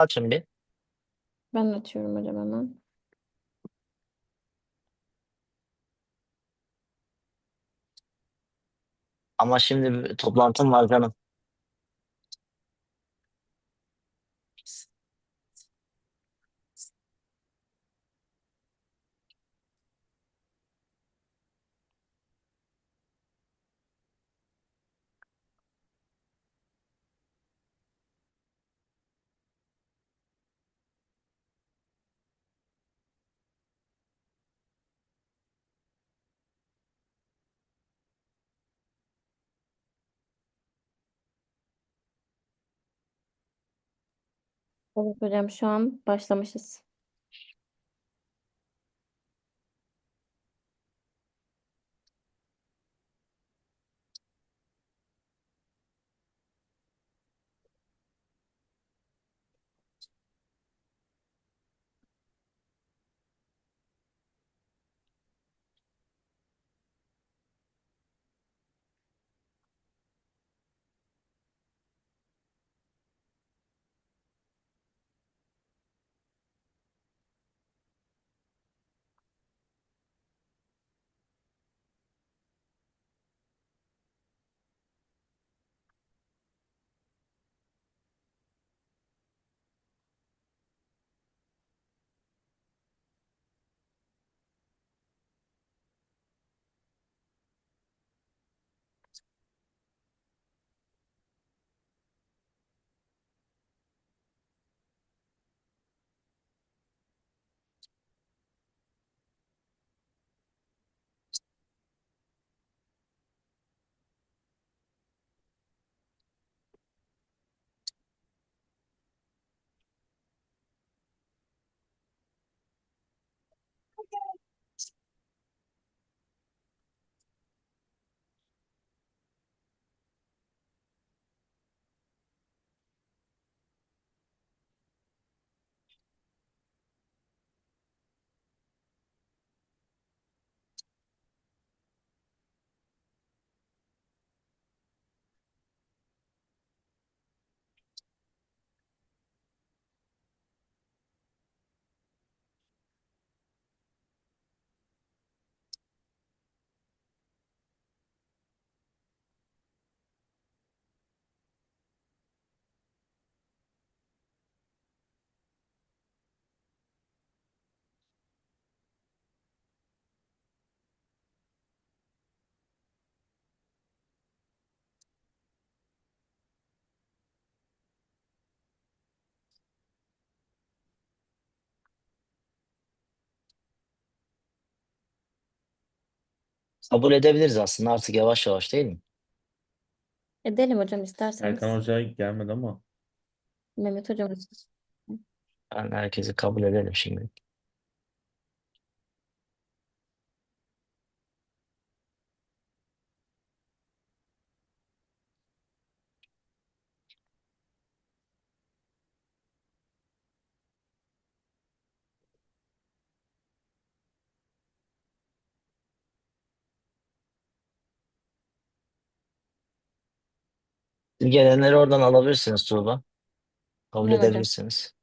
Açın bir. Ben atıyorum hocam hemen. Ama şimdi bir toplantım var canım. Evet hocam şu an başlamışız. Kabul edebiliriz aslında artık yavaş yavaş değil mi? Edelim hocam Erkan isterseniz. Hoca gelmedi ama. Mehmet hocam. Ben herkesi kabul edelim şimdi. Siz gelenleri oradan alabilirsiniz Tuğba. Kabul Tamam hocam. edebilirsiniz.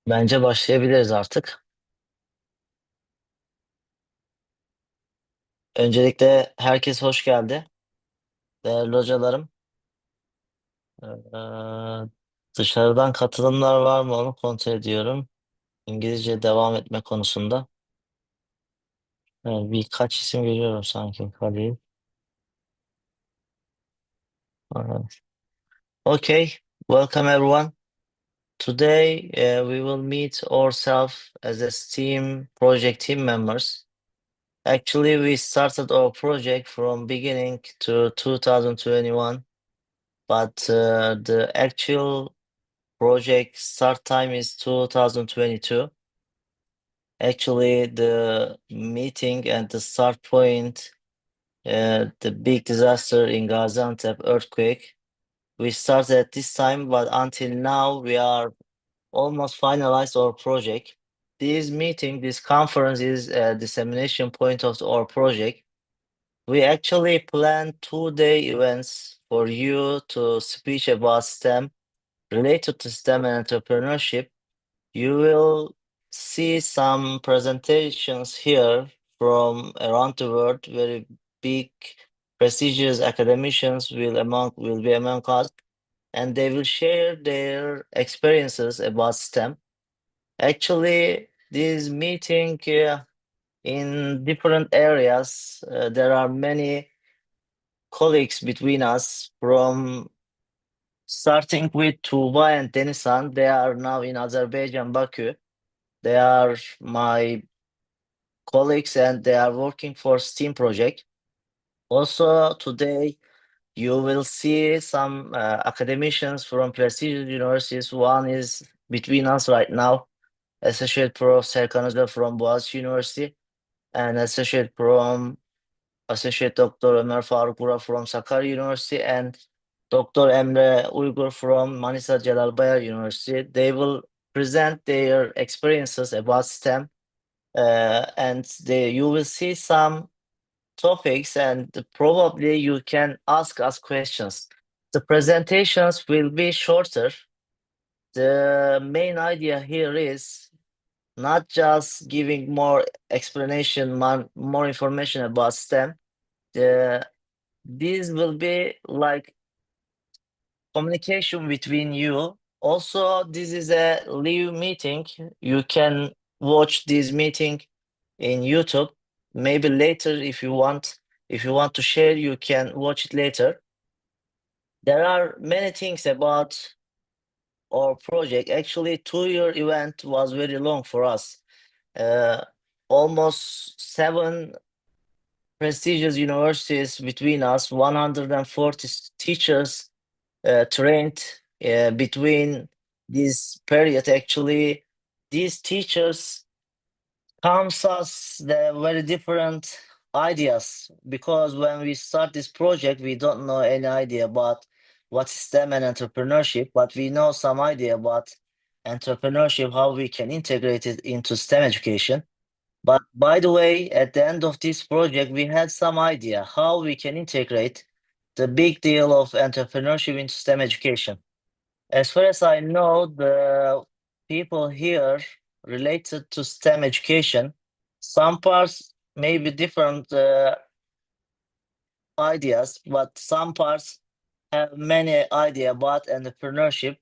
Bence başlayabiliriz artık. Öncelikle herkes hoş geldi. Değerli hocalarım. Ee, Dışarıdan katılımlar var mı onu kontrol ediyorum. İngilizce devam etme konusunda. Birkaç isim görüyorum sanki. Halil. Evet. Okay, welcome everyone. Today we will meet ourselves as a team project team members. Actually, we started our project from beginning to 2021, but the actual project start time is 2022. Actually, the meeting and the start point, the big disaster in Gaziantep earthquake, we started at this time, but until now we are almost finalized our project. This conference is a dissemination point of our project. We actually plan 2-day events for you to speak about STEM, related to STEM and entrepreneurship. You will see some presentations here from around the world. Very big, prestigious academicians will be among us, and they will share their experiences about STEM. Actually, this meeting in different areas, there are many colleagues between us from starting with Tuğba and Denizhan. They are now in Azerbaijan, Baku. They are my colleagues and they are working for STEAM project. Also today you will see some academicians from prestigious universities. One is between us right now, Associate Prof Serkan Özel from Boğaziçi University and Associate Doctor Ömer Faruk Burak from Sakarya University and Dr. Emre Uygur from Manisa Celal Bayar University. They will present their experiences about STEM, and you will see some topics and probably you can ask us questions. The presentations will be shorter. The main idea here is not just giving more explanation, more information about STEM. This will be like communication between you. Also, this is a live meeting. You can watch this meeting in YouTube. Maybe later, if you want to share, you can watch it later. There are many things about our project. Actually, 2-year event was very long for us. Almost 7 prestigious universities between us, 140 teachers trained between this period. Actually, these teachers comes us the very different ideas because when we start this project, we don't know any idea about what is STEM and entrepreneurship, but we know some idea about entrepreneurship, how we can integrate it into STEM education. But by the way, at the end of this project, we had some idea how we can integrate the big deal of entrepreneurship into STEM education. As far as I know, the people here related to STEM education, some parts may be different ideas, but some parts have many idea about entrepreneurship.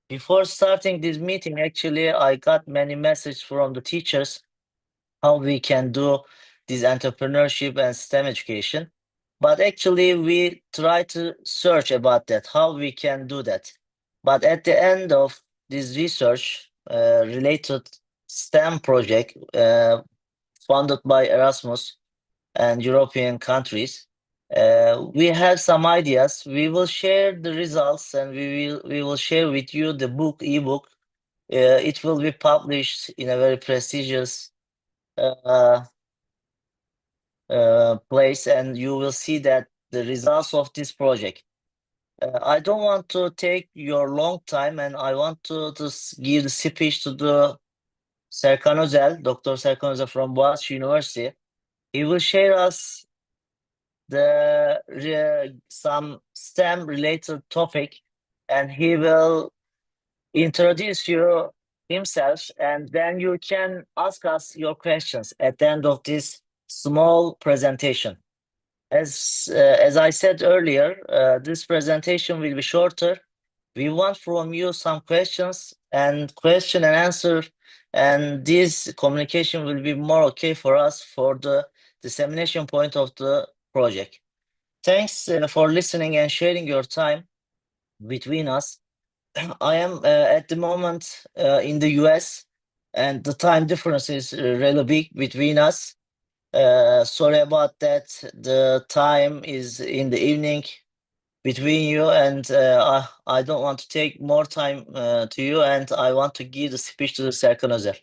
Before starting this meeting, actually, I got many messages from the teachers how we can do this entrepreneurship and STEM education. But actually, we try to search about that, how we can do that. But at the end of this research related STEM project funded by Erasmus and European countries, we have some ideas. We will share the results and we will share with you the ebook. It will be published in a very prestigious uh, place and you will see that the results of this project. I don't want to take your long time and I want to give the speech to the Serkan Özel, Dr. Serkan Özel from Boğaziçi University. He will share us some STEM related topic and he will introduce you himself, and then you can ask us your questions at the end of this small presentation. As I said earlier, this presentation will be shorter. We want from you some questions and question and answer, and this communication will be more okay for us for the dissemination point of the project. Thanks for listening and sharing your time between us. I am at the moment in the US, and the time difference is really big between us. Sorry about that. The time is in the evening between you, and I don't want to take more time to you, and I want to give the speech to Serkan Özer.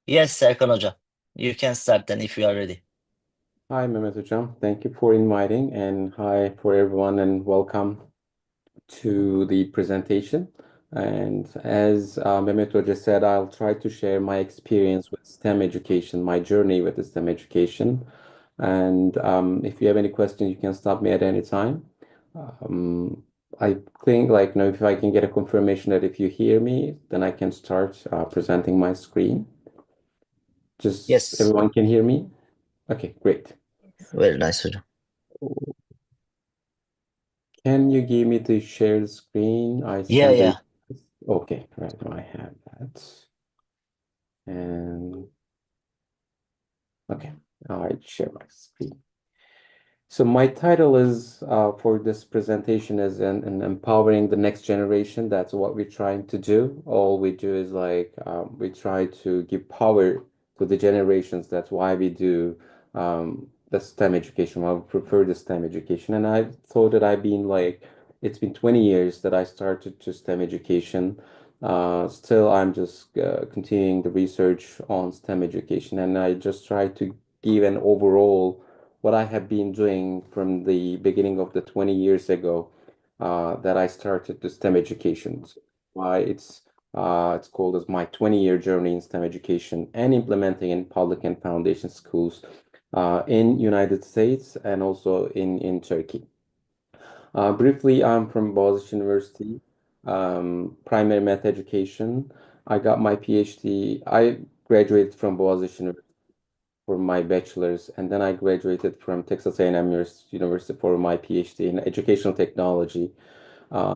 Yes, Serkan Hoca, you can start then if you are ready. Hi, Mehmet Hocam. Thank you for inviting, and hi for everyone, and welcome to the presentation. And as Mehmet Hoca said, I'll try to share my experience with STEM education, my journey with the STEM education. And if you have any questions, you can stop me at any time. I think, like, if I can get a confirmation that if you hear me, then I can start presenting my screen. Just Yes, everyone can hear me? Okay, great. very nice, Hoca. Can you give me the shared screen? I Yeah, sent yeah. it. Okay, right now I have that. And okay, I share my screen. So my title is for this presentation is an empowering the next generation. That's what we're trying to do. All we do is like we try to give power to the generations. That's why we do the STEM education. I would prefer the STEM education. And I thought that I've been like it's been 20 years that I started to STEM education. Still, I'm just continuing the research on STEM education, and I just try to give an overall what I have been doing from the beginning of the 20 years ago that I started the STEM education. So why it's called as my 20-year journey in STEM education and implementing in public and foundation schools in United States and also in Turkey. Briefly, I'm from Boğaziçi University, primary math education. I got my PhD. I graduated from Boğaziçi University for my bachelor's, and then I graduated from Texas A&M University for my PhD in educational technology. Uh,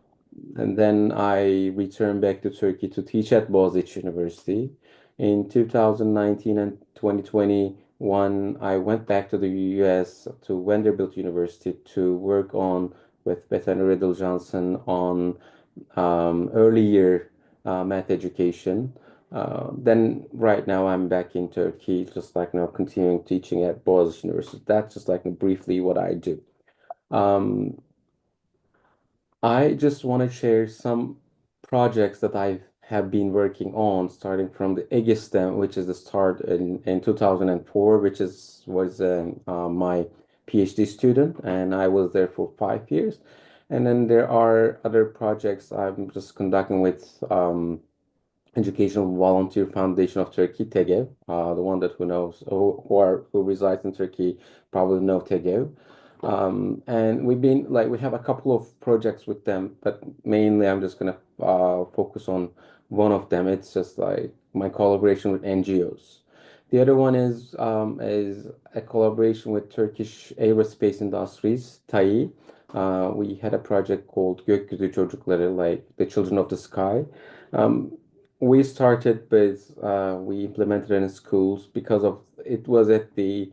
and then I returned back to Turkey to teach at Boğaziçi University. In 2019 and 2021, I went back to the US to Vanderbilt University to work on with Bethany Riddle Johnson on early year math education. Then right now I'm back in Turkey, just like now continuing teaching at Boğaziçi University. That's just like briefly what I do. Um, I just want to share some projects that I have been working on, starting from the EGISTEM, which is the start in 2004, which was my PhD student, and I was there for 5 years. And then there are other projects I'm just conducting with Educational Volunteer Foundation of Turkey, TEGEV. The one that who resides in Turkey probably know TEGEV. And we have a couple of projects with them, but mainly I'm just gonna focus on one of them. It's just like my collaboration with NGOs. The other one is a collaboration with Turkish Aerospace Industries, TAI. We had a project called Gökyüzü Çocukları, like the children of the sky. Um, we started with we implemented it in schools because of it was at the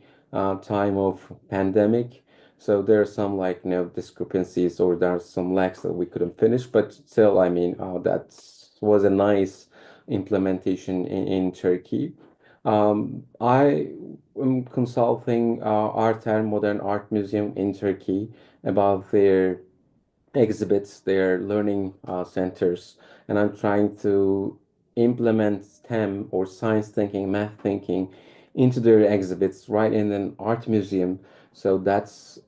time of pandemic. So there are some like discrepancies or there are some lacks that we couldn't finish, but still, I mean, that was a nice implementation in Turkey. I am consulting Arter Modern Art Museum in Turkey about their exhibits, their learning centers, and I'm trying to implement STEM or science thinking, math thinking into their exhibits right in an art museum. So that's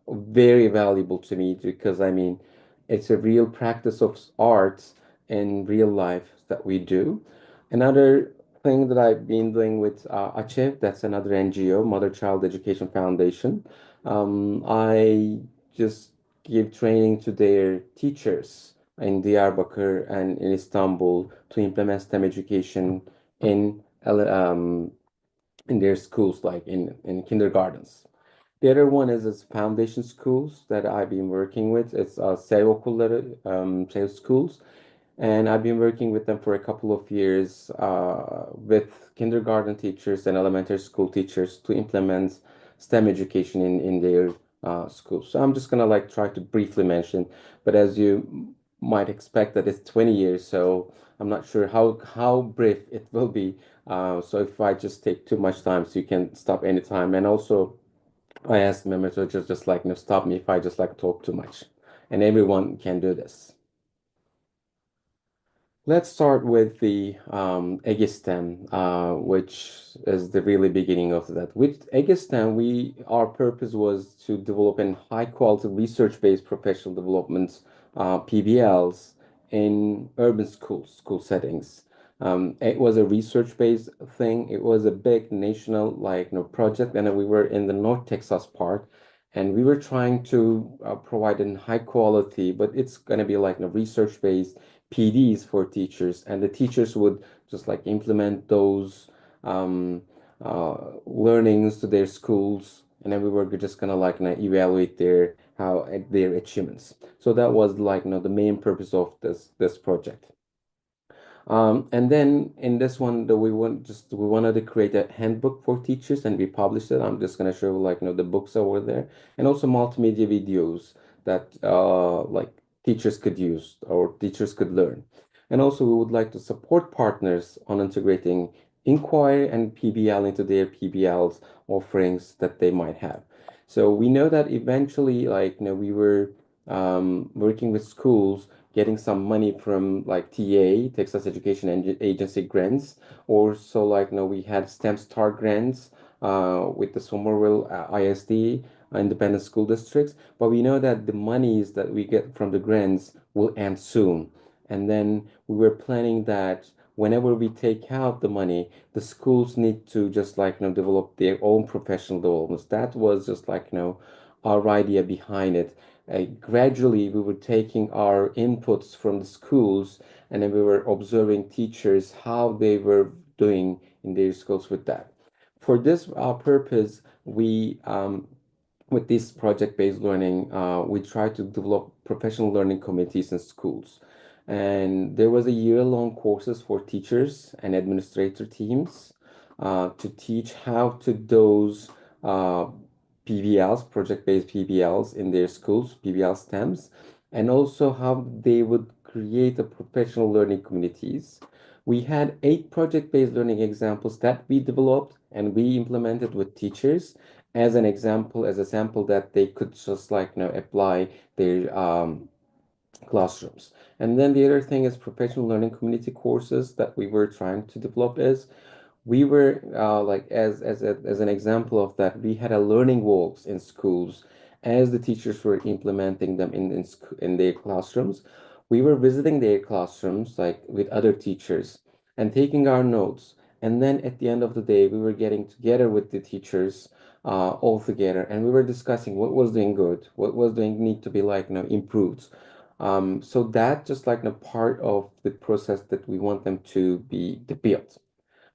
very valuable to me because I mean, it's a real practice of art in real life that we do. Another thing that I've been doing with AÇEV, that's another NGO, Mother Child Education Foundation. I just give training to their teachers in Diyarbakir and in Istanbul to implement STEM education in in their schools, like in kindergartens. The other one is foundation schools that I've been working with. It's sev okulları, sev schools, and I've been working with them for a couple of years with kindergarten teachers and elementary school teachers to implement STEM education in their schools. So I'm just gonna like try to briefly mention, but as you might expect that it's 20 years, so I'm not sure how brief it will be. So if I just take too much time, so you can stop anytime. And also, I asked Mehmet to just like stop me if I just like talk too much, and everyone can do this. Let's start with the Egistem, which is the really beginning of that. With Egistem, our purpose was to develop a high quality research-based professional development PBLs in urban school settings. It was a research-based thing. It was a big national project, and we were in the North Texas part, and we were trying to provide a high quality, but it's gonna be like a research-based PDs for teachers, and the teachers would just like implement those learnings to their schools, and then we were just gonna like evaluate their achievements. So that was like the main purpose of this project. And then in this one, we wanted to create a handbook for teachers, and we published it. I'm just gonna show like the books over there, and also multimedia videos that like teachers could use or teachers could learn. And also, we would like to support partners on integrating Inquiry and PBL into their PBLs offerings that they might have. So we know that eventually, we were working with schools getting some money from like TA, Texas Education Agency grants, or so we had STEM Star grants with the Somerville ISD, independent school districts. But we know that the monies that we get from the grants will end soon. And then we were planning that whenever we take out the money, the schools need to just develop their own professional developments. That was just our idea behind it. Gradually we were taking our inputs from the schools, and then we were observing teachers how they were doing in their schools with that. For this purpose, we with this project-based learning, we try to develop professional learning communities in schools. And there was a year-long courses for teachers and administrator teams to teach how to those PBLs, project-based PBLs in their schools, PBL STEMs, and also how they would create a professional learning communities. We had 8 project-based learning examples that we developed and we implemented with teachers as an example, as a sample that they could just apply their classrooms. And then the other thing is professional learning community courses that we were trying to develop is we were as an example of that, we had a learning walks in schools as the teachers were implementing them in their classrooms. We were visiting their classrooms like with other teachers and taking our notes. And then at the end of the day, we were getting together with the teachers all together, and we were discussing what was doing good, what was doing need to be improved. So that just a part of the process that we want them to be built.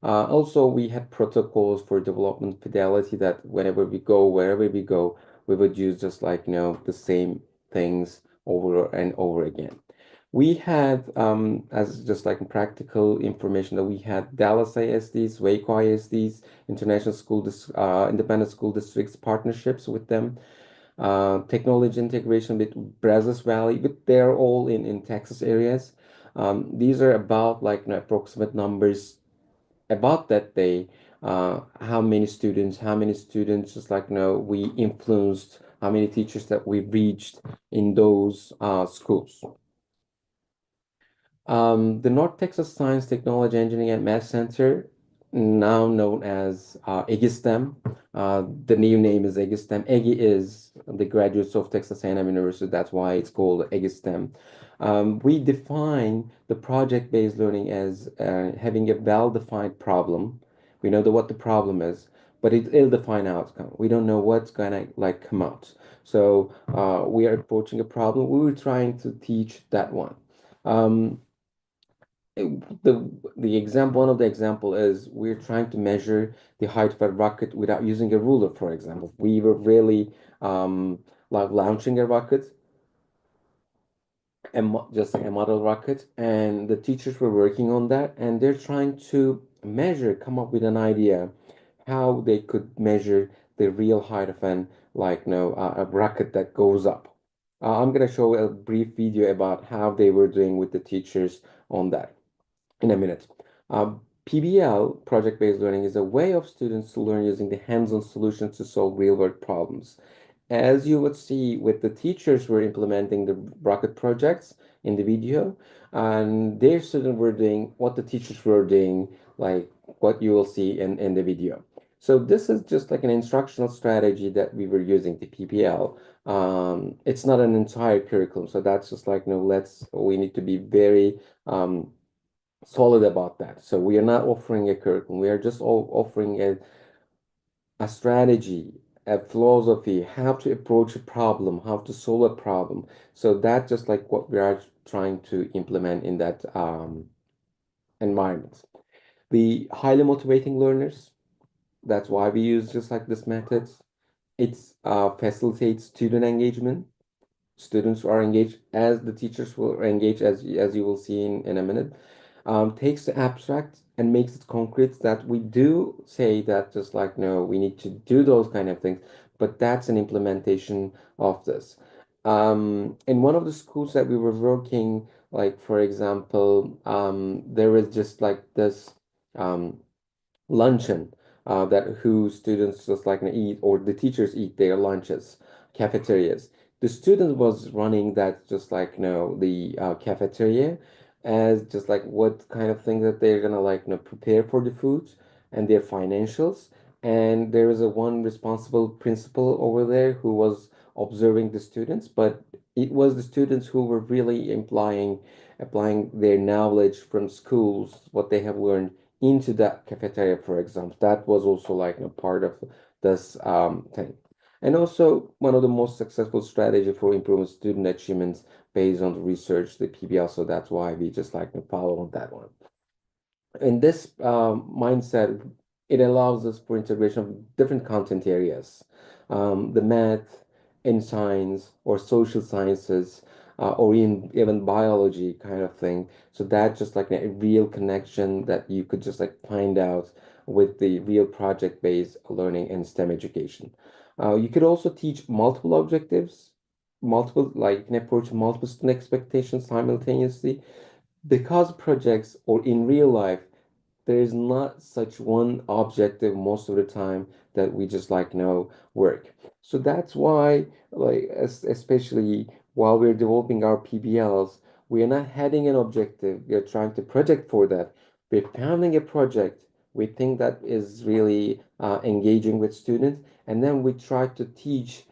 Also, we had protocols for development fidelity that whenever we go, wherever we go, we would use just the same things over and over again. We had, as just practical information, that we had Dallas ISDs, Waco ISDs, independent school districts partnerships with them, technology integration with Brazos Valley, but they're all in Texas areas. These are about approximate numbers about that day, how many students just we influenced, how many teachers that we reached in those schools. The North Texas Science, Technology, Engineering, and Math Center, now known as EGISTEM. The new name is EGISTEM. EGI is the graduates of Texas A&M University. That's why it's called EGISTEM. We define the project-based learning as having a well-defined problem. We know what the problem is, but it's ill-defined outcome. We don't know what's gonna come out. So we are approaching a problem. We were trying to teach that one. Um, the example, one of the example is we're trying to measure the height of a rocket without using a ruler, for example. We were really like launching a rocket, just like a model rocket, and the teachers were working on that, and they're trying to measure, come up with an idea how they could measure the real height of an a rocket that goes up. I'm gonna show a brief video about how they were doing with the teachers on that in a minute. PBL, project-based learning, is a way of students to learn using the hands-on solutions to solve real-world problems. As you would see with the teachers were implementing the rocket projects in the video, and their students were doing what the teachers were doing, like what you will see in the video. So this is just like an instructional strategy that we were using, the PPL. It's not an entire curriculum, so that's just like, we need to be very solid about that. So we are not offering a curriculum. We are just offering a strategy, a philosophy, how to approach a problem, how to solve a problem. So that's just like what we are trying to implement in that environment. The highly motivating learners, that's why we use just like this method. It facilitates student engagement. Students are engaged as the teachers will engage, as you will see in a minute. Takes the abstract and makes it concrete, that we do say that just like, no, we need to do those kind of things, but that's an implementation of this. In one of the schools that we were working, like for example, there was just like this um, luncheon that who students just like eat, or the teachers eat their lunches, cafeterias. The student was running that just like the cafeteria as just like what kind of things that they're gonna prepare for the foods and their financials. And there is a one responsible principal over there who was observing the students, but it was the students who were really applying their knowledge from schools, what they have learned into that cafeteria, for example. That was also like a part of this thing. And also one of the most successful strategy for improving student achievements based on the research, the PBL. So that's why we just follow on that one. In this mindset, it allows us for integration of different content areas, the math and science or social sciences, or even biology kind of thing. So that's just like a real connection that you could just like find out with the real project-based learning and STEM education. You could also teach multiple objectives, you can approach multiple student expectations simultaneously, because projects or in real life there is not such one objective most of the time that we just work. So that's why especially while we're developing our PBLs, we are not having an objective, we are trying to project for that. We're founding a project we think that is really engaging with students, and then we try to teach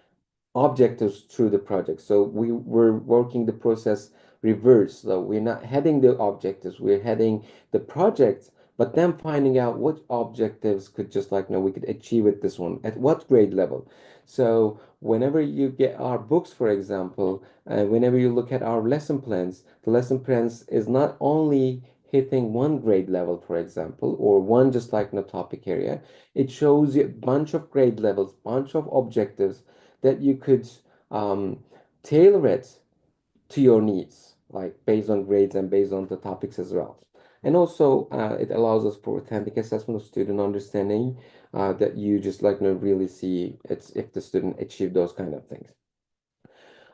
objectives through the project. So we were working the process reverse. So we're not heading the objectives, we're heading the projects, but then finding out what objectives could just we could achieve with this one at what grade level. So whenever you get our books, for example, whenever you look at our lesson plans, the lesson plans is not only hitting one grade level, for example, or one just topic area. It shows you a bunch of grade levels, bunch of objectives that you could um, tailor it to your needs, like based on grades and based on the topics as well. And also, it allows us for authentic assessment of student understanding, that you just really see it's if the student achieved those kind of things.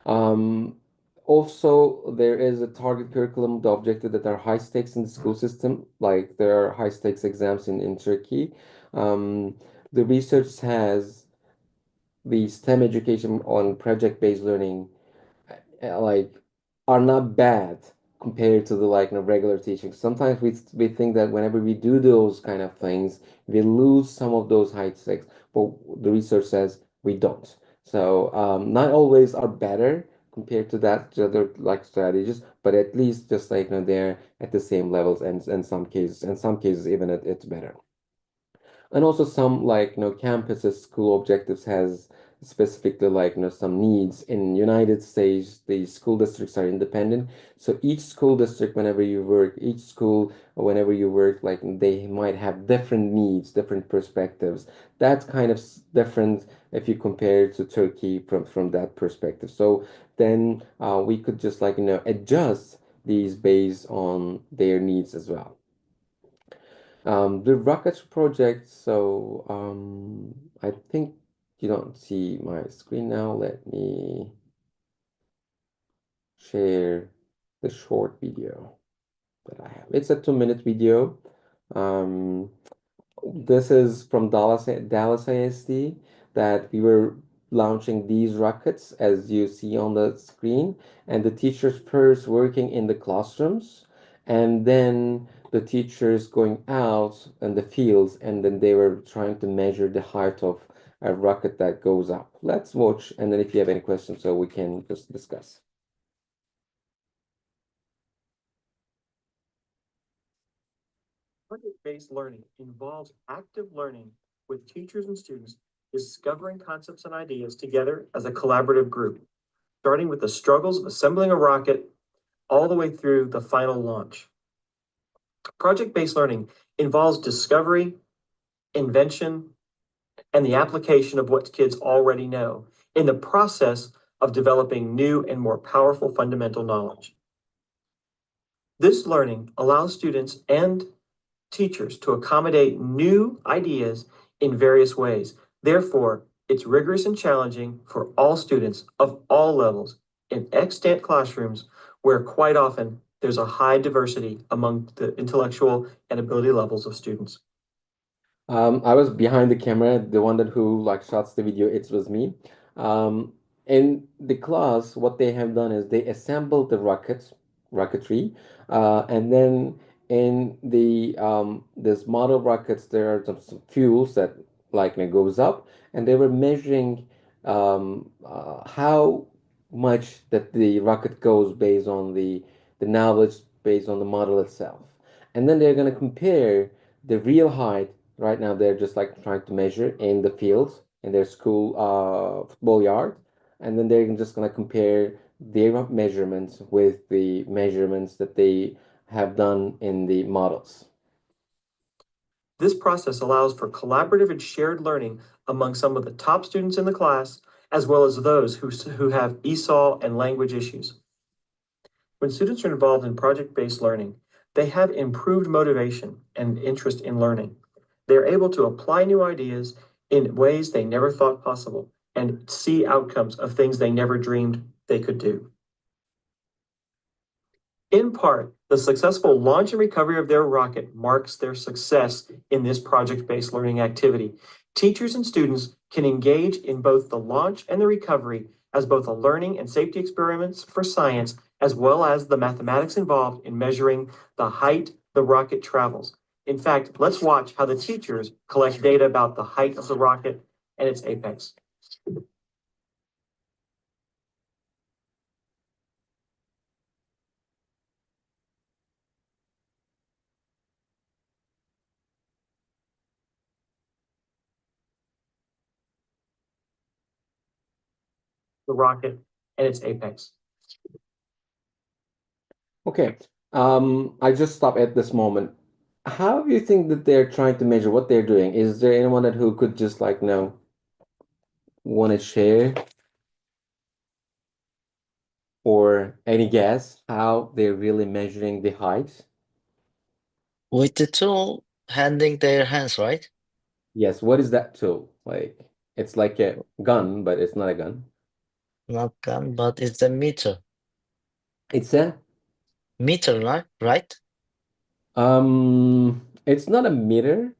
Um, Also, there is a target curriculum, the objective that are high stakes in the school system, like there are high stakes exams in Turkey. Um, the research has the STEM education on project-based learning like are not bad compared to the regular teaching. Sometimes we think that whenever we do those kind of things, we lose some of those high stakes, but the research says we don't. So not always are better compared to that to other strategies, but at least just they're at the same levels, and in some cases even it's better. And also some campuses school objectives has specifically like some needs. In United States, the school districts are independent, so each school district, whenever you work, each school, whenever you work, like they might have different needs, different perspectives. That's kind of different if you compare it to Turkey from that perspective. So then we could just like adjust these based on their needs as well. The rockets project, so I think you don't see my screen now. Let me share the short video that I have. It's a 2-minute video. Um, This is from Dallas ISD that we were launching these rockets as you see on the screen, and the teachers first working in the classrooms, and then the teachers going out in the fields, and then they were trying to measure the height of a rocket that goes up. Let's watch, and then if you have any questions, so we can just discuss. Project-based learning involves active learning with teachers and students discovering concepts and ideas together as a collaborative group, starting with the struggles of assembling a rocket all the way through the final launch. Project-based learning involves discovery, invention, and the application of what kids already know in the process of developing new and more powerful fundamental knowledge. This learning allows students and teachers to accommodate new ideas in various ways. Therefore, it's rigorous and challenging for all students of all levels in extant classrooms where quite often there's a high diversity among the intellectual and ability levels of students. I was behind the camera, the one that who like shots the video, it was me. Um, in the class, what they have done is they assembled the rocketry, and then in the this model rockets, there are some fuels that like goes up, and they were measuring how much that the rocket goes based on the knowledge based on the model itself, and then they're gonna compare the real height. Right now, they're just like trying to measure in the fields in their school football yard, and then they're just gonna compare their measurements with the measurements that they have done in the models. This process allows for collaborative and shared learning among some of the top students in the class, as well as those who have ESOL and language issues. When students are involved in project-based learning, they have improved motivation and interest in learning. They're able to apply new ideas in ways they never thought possible and see outcomes of things they never dreamed they could do. In part, the successful launch and recovery of their rocket marks their success in this project-based learning activity. Teachers and students can engage in both the launch and the recovery as both a learning and safety experiments for science, as well as the mathematics involved in measuring the height the rocket travels. In fact, let's watch how the teachers collect data about the height of the rocket and its apex. The rocket and its apex. Okay, I just stop at this moment. How do you think that they're trying to measure what they're doing? Is there anyone that who could just like want to share or any guess how they're really measuring the height? With the tool handing their hands, right? Yes, what is that tool? Like, it's like a gun, but it's not a gun. Not gun, but it's a meter. It's a Meter, right? it's not a meter.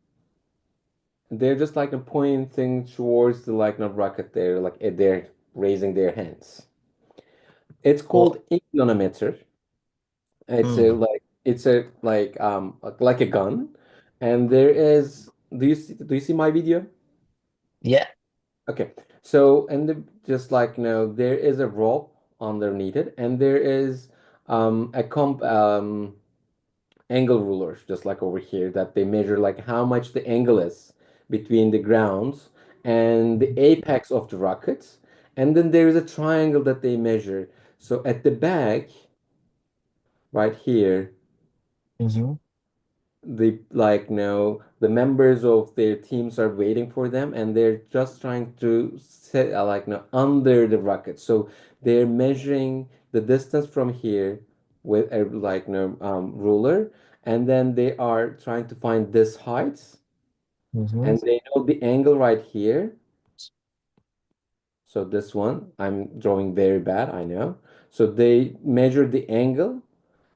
They're just like pointing towards the like rocket there, like they're raising their hands. It's Or called inclinometer. It's a hmm. like a gun, and there is. Do you see my video? Yeah. Okay, so and just like there is a rope underneath it, and there is a comp angle rulers just like over here that they measure like how much the angle is between the grounds and the apex of the rocket. And then there is a triangle that they measure. So at the back, right here, Mm-hmm. the the members of their teams are waiting for them, and they're just trying to set under the rocket. So they're measuring the distance from here with a ruler, and then they are trying to find this height, Mm-hmm. and they know the angle right here. So this one, I'm drawing very bad, I know. So they measure the angle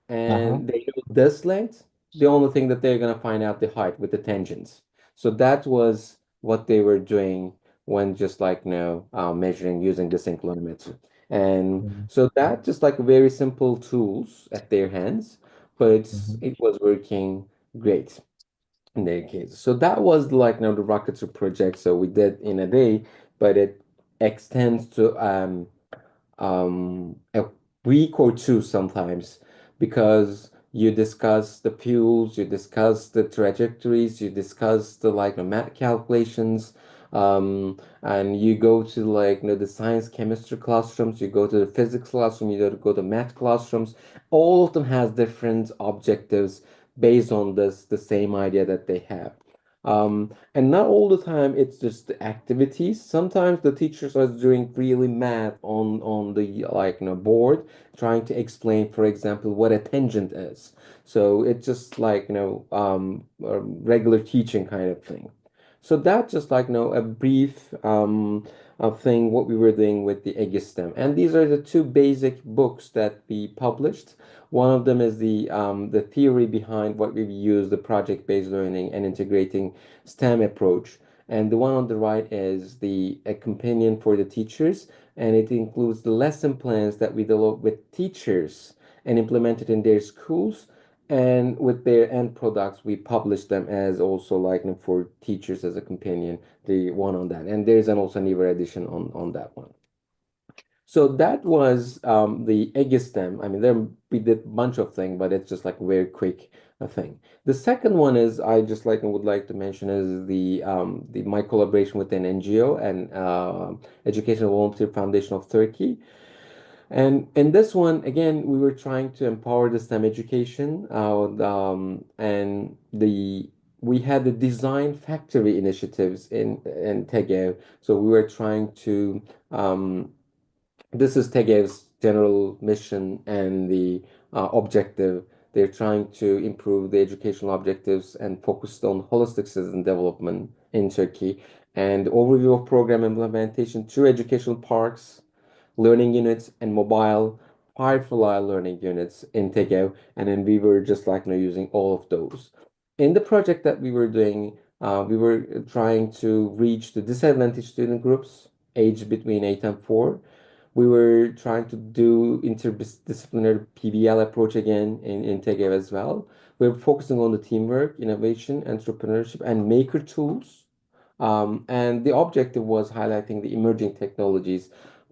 Uh-huh. and they know this length. The only thing that they're gonna find out the height with the tangents. So that was what they were doing when just measuring using the inclinometer. And Mm-hmm. so that just like very simple tools at their hands, but Mm-hmm. it was working great in their case. So that was the Rocket project. So we did in a day, but it extends to a week or two sometimes because you discuss the fuels, you discuss the trajectories, you discuss the math calculations, and you go to the science chemistry classrooms, you go to the physics classroom, you go to math classrooms. All of them has different objectives based on the same idea that they have. And not all the time it's just the activities. Sometimes the teachers are doing really math on the board, trying to explain, for example, what a tangent is. So it's just a regular teaching kind of thing. So that's just a brief thing what we were doing with the EGISTEM. And these are the two basic books that we published. One of them is the theory behind what we use, the project-based learning and integrating STEM approach. And the one on the right is a companion for the teachers, and it includes the lesson plans that we develop with teachers and implemented in their schools. And with their end products, we publish them as also for teachers as a companion, the one on that. And there's also newer edition on that one. So that was the Egistem. I mean, we did a bunch of things, but it's just like very quick thing. The second one is I just would like to mention is the my collaboration with an NGO and Educational Volunteer Foundation of Turkey. And in this one, again, we were trying to empower the STEM education, and we had the design factory initiatives in Tegev. So we were trying to this is Tegev's general mission and the objective. They're trying to improve the educational objectives and focused on holistic citizen development in Turkey. And overview of program implementation through educational parks, learning units, and mobile Firefly learning units in Tegev. And then we were just using all of those. In the project that we were doing, we were trying to reach the disadvantaged student groups aged between 8 and 4. We were trying to do interdisciplinary PBL approach again in Tegev as well. We're focusing on the teamwork, innovation, entrepreneurship, and maker tools. And the objective was highlighting the emerging technologies,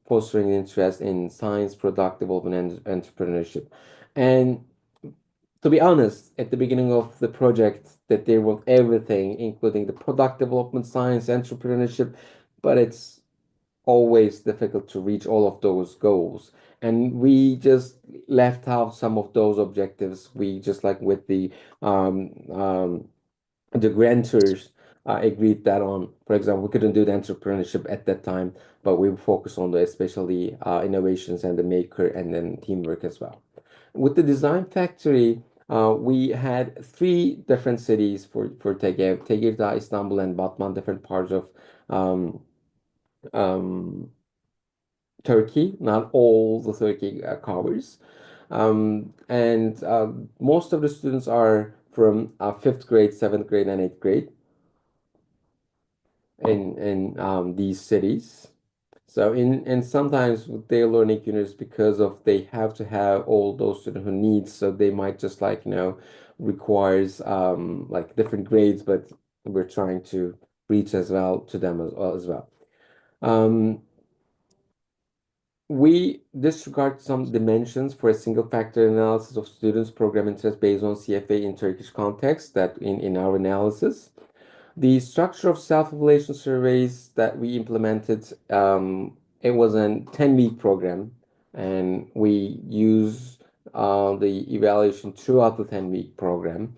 fostering interest in science, product development, and entrepreneurship. And to be honest, at the beginning of the project, that there was everything, including the product development, science, entrepreneurship, but it's always difficult to reach all of those goals. And we just left out some of those objectives. We just with um, um, the grantors agreed that on, for example, we couldn't do the entrepreneurship at that time, but we focus on the especially innovations and the maker and then teamwork as well. With the design factory, we had three different cities for Tegev, Tekirdağ, Istanbul, and Batman, different parts of um, um, Turkey, not all the Turkey covers. And most of the students are from fifth grade, seventh grade, and eighth grade in these cities. So and sometimes with their learning units, because of they have to have all those students who needs, so they might just requires different grades, but we're trying to reach as well to them as well. Um, We disregard some dimensions for a single factor analysis of students' program interest based on CFA in Turkish context that in our analysis. The structure of self-evaluation surveys that we implemented, it was a 10-week program, and we use the evaluation throughout the 10-week program.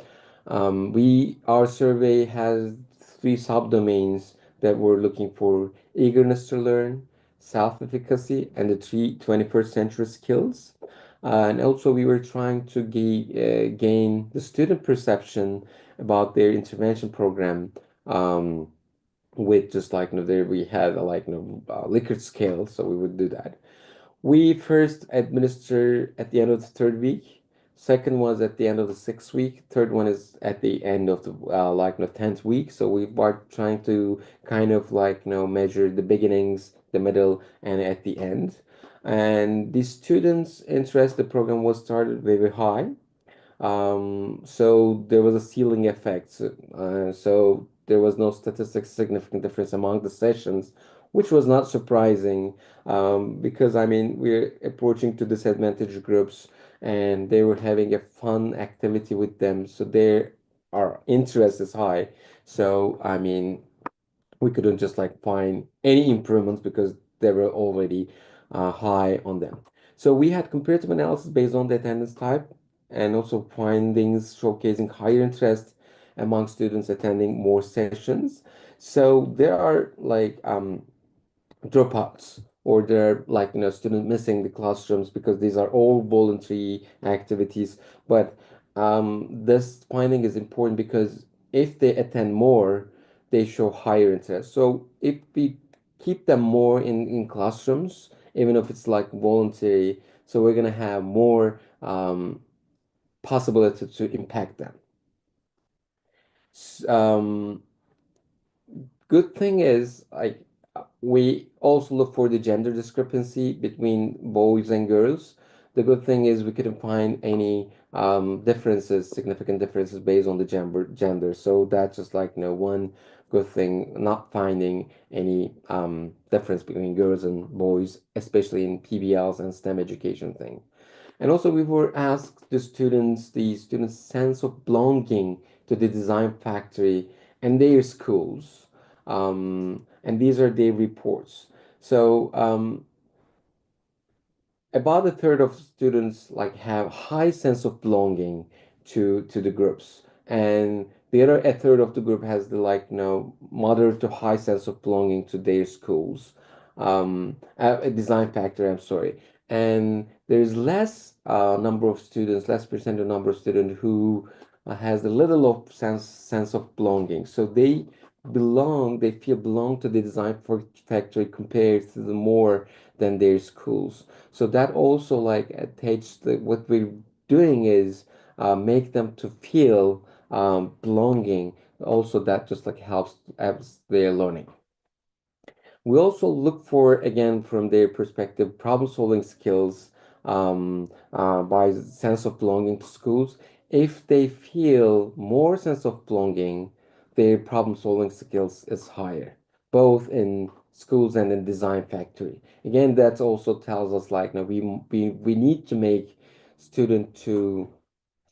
Our survey has 3 subdomains that we're looking for: eagerness to learn, self-efficacy, and the 21st century skills. And also we were trying to gain the student perception about their intervention program, um, with just like, there we had a Likert scale, so we would do that. We first administer at the end of the 3rd week. Second was at the end of the 6th week. Third one is at the end of the 10th week. So we are trying to kind of measure the beginnings, the middle, and at the end. And the students' interest, the program was started very high. So there was a ceiling effect. So there was no statistics significant difference among the sessions, which was not surprising, because I mean we're approaching to disadvantaged groups, and they were having a fun activity with them, so their our interest is high. So I mean we couldn't just find any improvements because they were already high on them. So we had comparative analysis based on the attendance type, and also findings showcasing higher interest among students attending more sessions. So there are dropouts, or they're students missing the classrooms because these are all voluntary activities. But this finding is important because if they attend more, they show higher interest. So if we keep them more in classrooms, even if it's voluntary, so we're gonna have more possibility to impact them. Good thing is we also look for the gender discrepancy between boys and girls. The good thing is we couldn't find any differences, significant differences based on the gender. So that's just one good thing, not finding any difference between girls and boys, especially in PBLs and STEM education thing. And also we were asked the students' sense of belonging to the design factory and their schools. And these are their reports. So about a third of students have high sense of belonging to the groups, and the other a third of the group has the moderate to high sense of belonging to their schools. A design factor, I'm sorry. And there's less percent of number of students who has a little of sense of belonging. So they feel belong to the design factory compared to the more than their schools. So that also attaches what we're doing is make them to feel belonging. Also, that just helps their learning. We also look for, again, from their perspective, problem-solving skills by sense of belonging to schools. If they feel more sense of belonging, their problem-solving skills is higher, both in schools and in design factory. Again, that also tells us we need to make students to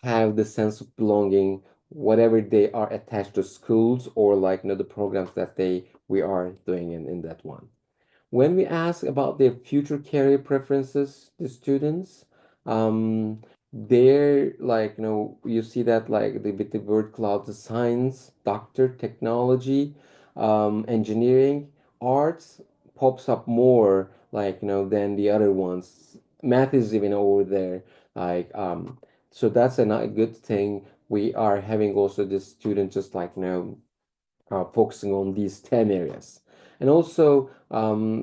have the sense of belonging, whatever they are attached to schools or the programs that we are doing in that one. When we ask about their future career preferences, the students, they're you see that with the word cloud, the science, doctor, technology, engineering, arts pops up more than the other ones. Math is even over there. Like so that's a good thing. We are having also the student just focusing on these 10 areas. And also,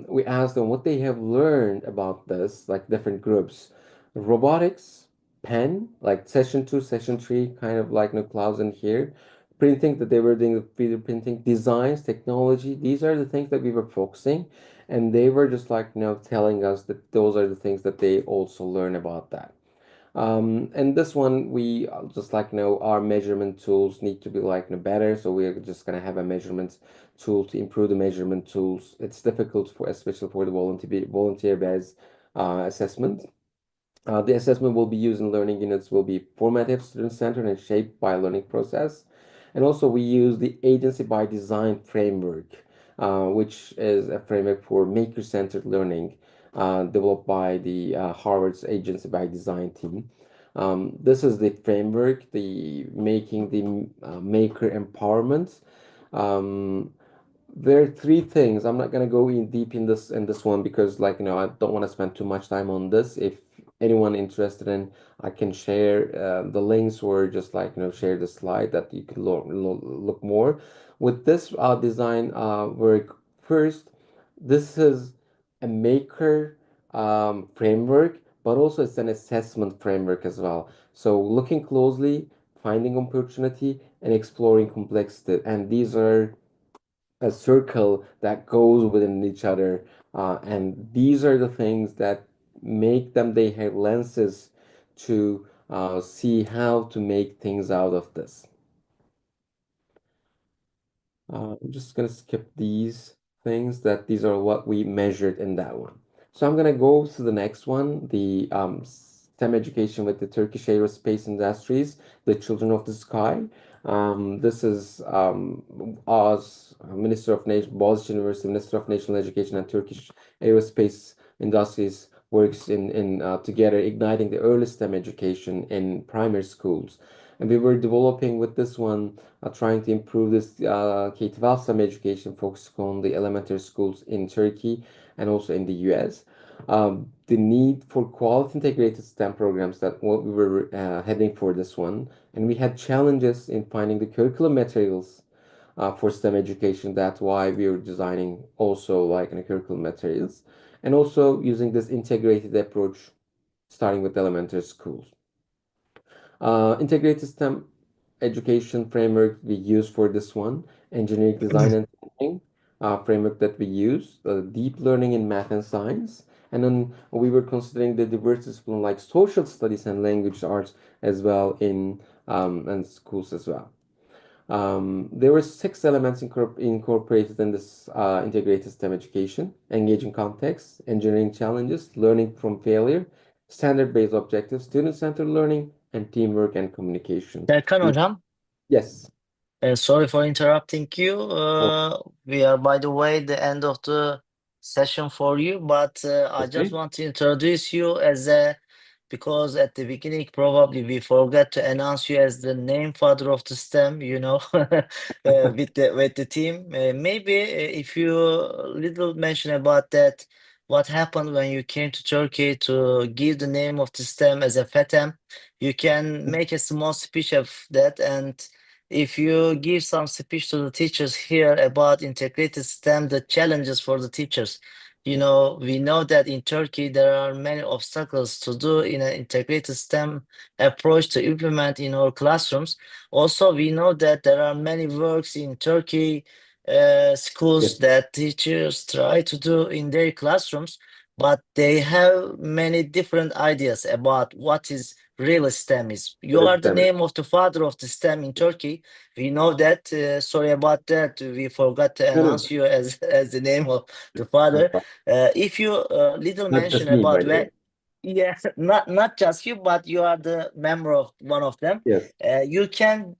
we asked them what they have learned about this, different groups. Robotics, pen, session 2, session 3, kind of no clouds in here. Printing, that they were doing the 3D printing, designs, technology. These are the things that we were focusing. And they were just telling us that those are the things that they also learn about that. And this one, we just our measurement tools need to be better. So we're just gonna have a measurement tool to improve the measurement tools. It's difficult especially for the volunteer-based assessment. The assessment will be used in learning units will be formative, student-centered, and shaped by a learning process. And also we use the agency by design framework, which is a framework for maker-centered learning, developed by the Harvard's agency by design team. This is the framework, the making the maker empowerment. Um, there are three things. I'm not gonna go in deep in this one because, like, I don't want to spend too much time on this. If anyone interested in, I can share the links or just like share the slide that you can look more. With this design work, first, this is a maker framework, but also it's an assessment framework as well. So looking closely, finding opportunity, and exploring complexity, and these are a circle that goes within each other. And these are the things that make them, they have lenses to see how to make things out of this. I'm just going to skip these things that these are what we measured in that one. So I'm going to go to the next one, the STEM education with the Turkish aerospace industries, the children of the sky. This is Oz, Minister of Boğaziçi University, Minister of National Education and Turkish aerospace industries works in together igniting the early STEM education in primary schools. And we were developing with this one, trying to improve this K-12 STEM education, focusing on the elementary schools in Turkey and also in the US. The need for quality integrated STEM programs, that what we were heading for this one. And we had challenges in finding the curriculum materials for STEM education. That's why we were designing also like curriculum materials and also using this integrated approach, starting with elementary schools. Integrated STEM education framework we use for this one, engineering design and thinking framework that we use, deep learning in math and science, and then we were considering the diverse discipline like social studies and language arts as well in and schools as well. There were 6 elements incorporated in this integrated STEM education: engaging context, engineering challenges, learning from failure, standard-based objectives, student-centered learning, and teamwork and communication. Serkan hocam, Yes. sorry for interrupting you. Oh, We are, by the way, the end of the session for you, but I just okay. want to introduce you because at the beginning probably we forgot to announce you as the name father of the STEM, with the team. Maybe if you little mention about that, what happened when you came to Turkey to give the name of the STEM as a FETEM, you can make a small speech of that. And if you give some speech to the teachers here about integrated STEM, the challenges for the teachers. We know that in Turkey there are many obstacles to do in an integrated STEM approach to implement in our classrooms. Also, we know that there are many works in Turkey schools Yes. that teachers try to do in their classrooms, but they have many different ideas about what is real STEM is. You What is are the STEM? name of the father of the STEM in Turkey. We know that. Sorry about that. We forgot to No, no, announce you as as the name of the no father. problem. If you little Not mention just me, by about the way. where, yes, not just you, but you are the member of one of them. Yes. You can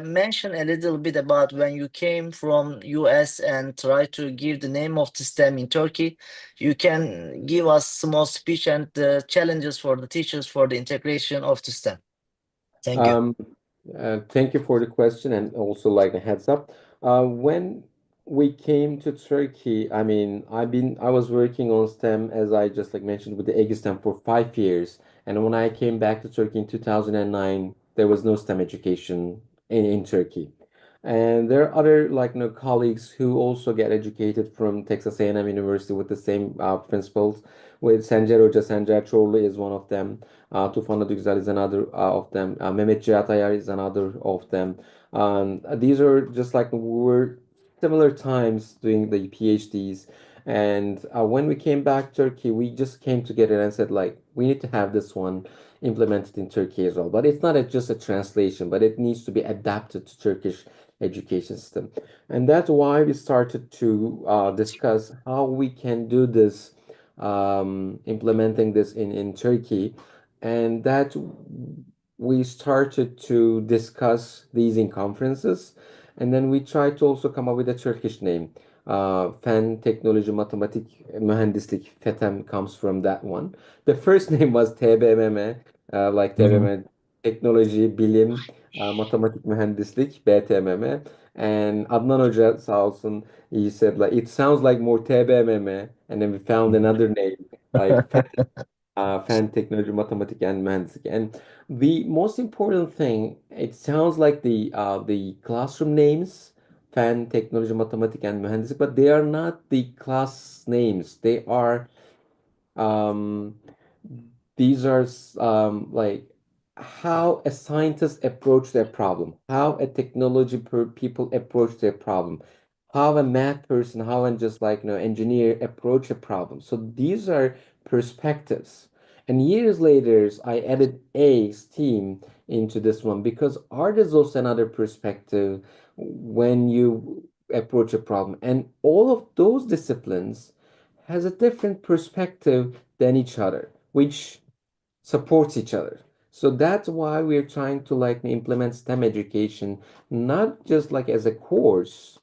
mention a little bit about when you came from US and try to give the name of the STEM in Turkey. You can give us small speech and the challenges for the teachers for the integration of the STEM. Thank you. Um, Thank you for the question and also like a heads up. When we came to Turkey, I mean, I was working on STEM as I just like mentioned with the EGSTEM for 5 years. And when I came back to Turkey in 2009, there was no STEM education in Turkey. And there are other like colleagues who also get educated from Texas A&M University with the same principles. With Sencer Hoca, Sencer Çorlu is one of them. Tufan Güzel is another of them. Mehmet Cihatayar is another of them. These are just like we were similar times doing the PhDs. And when we came back Turkey, we just came together and said like we need to have this one implemented in Turkey as well. But it's not just a translation, but it needs to be adapted to Turkish education system. And that's why we started to discuss how we can do this, implementing this in Turkey. And that we started to discuss these in conferences, and then we tried to also come up with a Turkish name. Fen, Teknoloji, Matematik, Mühendislik, FETEM comes from that one. The first name was TBMM, like Mhm. TBMM, Teknoloji, Bilim, Matematik, Mühendislik, BTMM. And Adnan Hoca sağ olsun, he said like it sounds like more TBMM, and then we found another name like Fen, Teknoloji, Matematik, and Mühendislik. And the most important thing, it sounds like the classroom names, Fen, Teknoloji, Matematik, and Mühendislik, but they are not the class names. They are um, these are like how a scientist approach their problem, how a technology people approach their problem, how a math person, how and just like engineer approach a problem. So these are perspectives. And years later, I added a STEAM into this one because art is also another perspective when you approach a problem. And all of those disciplines has a different perspective than each other, which supports each other. So that's why we're trying to like implement STEM education, not just like as a courses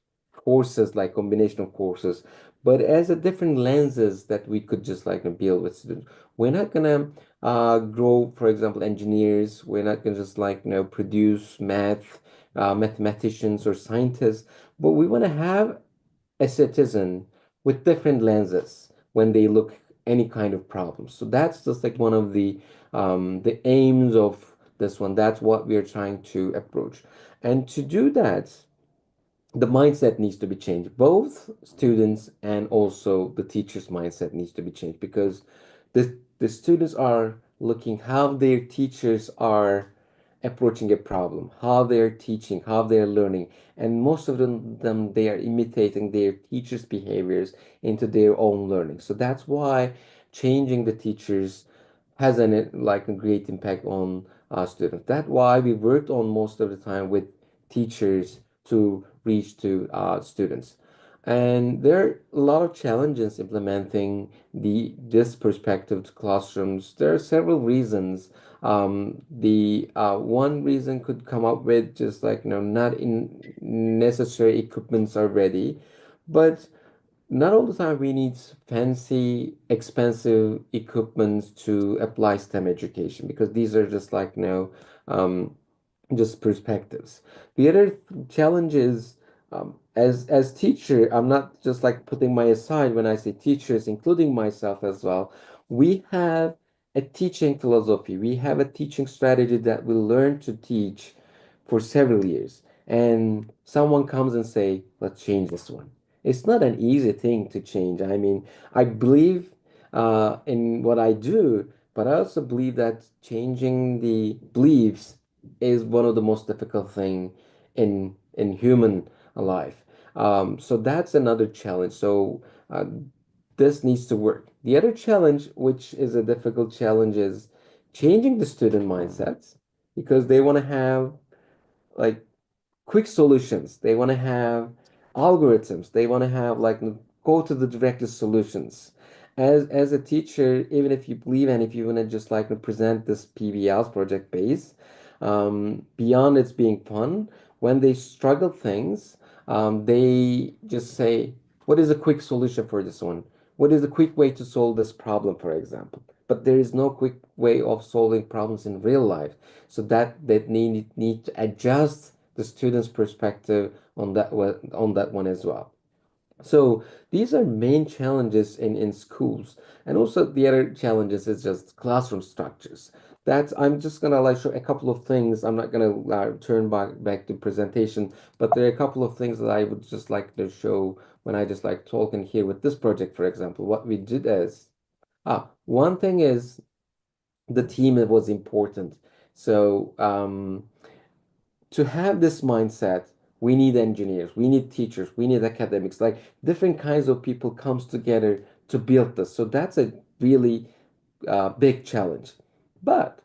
like combination of courses, but as a different lenses that we could just like build with students. We're not gonna grow, for example, engineers. We're not gonna just like produce mathematicians or scientists, but we want to have a citizen with different lenses when they look any kind of problem. So that's just like one of the aims of this one. That's what we are trying to approach. And to do that, the mindset needs to be changed. Both students and also the teacher's mindset needs to be changed because the students are looking how their teachers are approaching a problem, how they're teaching, how they're learning, and most of them they are imitating their teachers' behaviors into their own learning. So that's why changing the teachers has a great impact on students. That's why we worked on most of the time with teachers to reach to students. And there are a lot of challenges implementing this perspective to classrooms. There are several reasons. The one reason could come up with just like not in necessary equipments are ready, but not all the time we need fancy, expensive equipments to apply STEM education because these are just like um, just perspectives. The other challenge is as teacher, I'm not just like putting my aside when I say teachers, including myself as well. We have a teaching philosophy. We have a teaching strategy that we learn to teach for several years. And someone comes and say, let's change this one. It's not an easy thing to change. I mean, I believe in what I do, but I also believe that changing the beliefs is one of the most difficult thing in human life. So that's another challenge. So this needs to work. The other challenge, which is a difficult challenge, is changing the student mindsets because they want to have like quick solutions. They want to have algorithms. They want to have like go to the directed solutions. As a teacher, even if you believe and if you want to just like present this PBLs project base, beyond it's being fun, when they struggle things, they just say, "What is a quick solution for this one? What is a quick way to solve this problem, for example?" But there is no quick way of solving problems in real life. So that need to adjust the student's perspective on that one as well. So these are main challenges in schools. And also the other challenges is just classroom structures. That's I'm just gonna like show a couple of things. I'm not gonna turn back to presentation, but there are a couple of things that I would just like to show when I just like talking here with this project, for example. What we did is one thing is the team was important. So to have this mindset, we need engineers, we need teachers, we need academics, like different kinds of people comes together to build this. So that's a really big challenge. But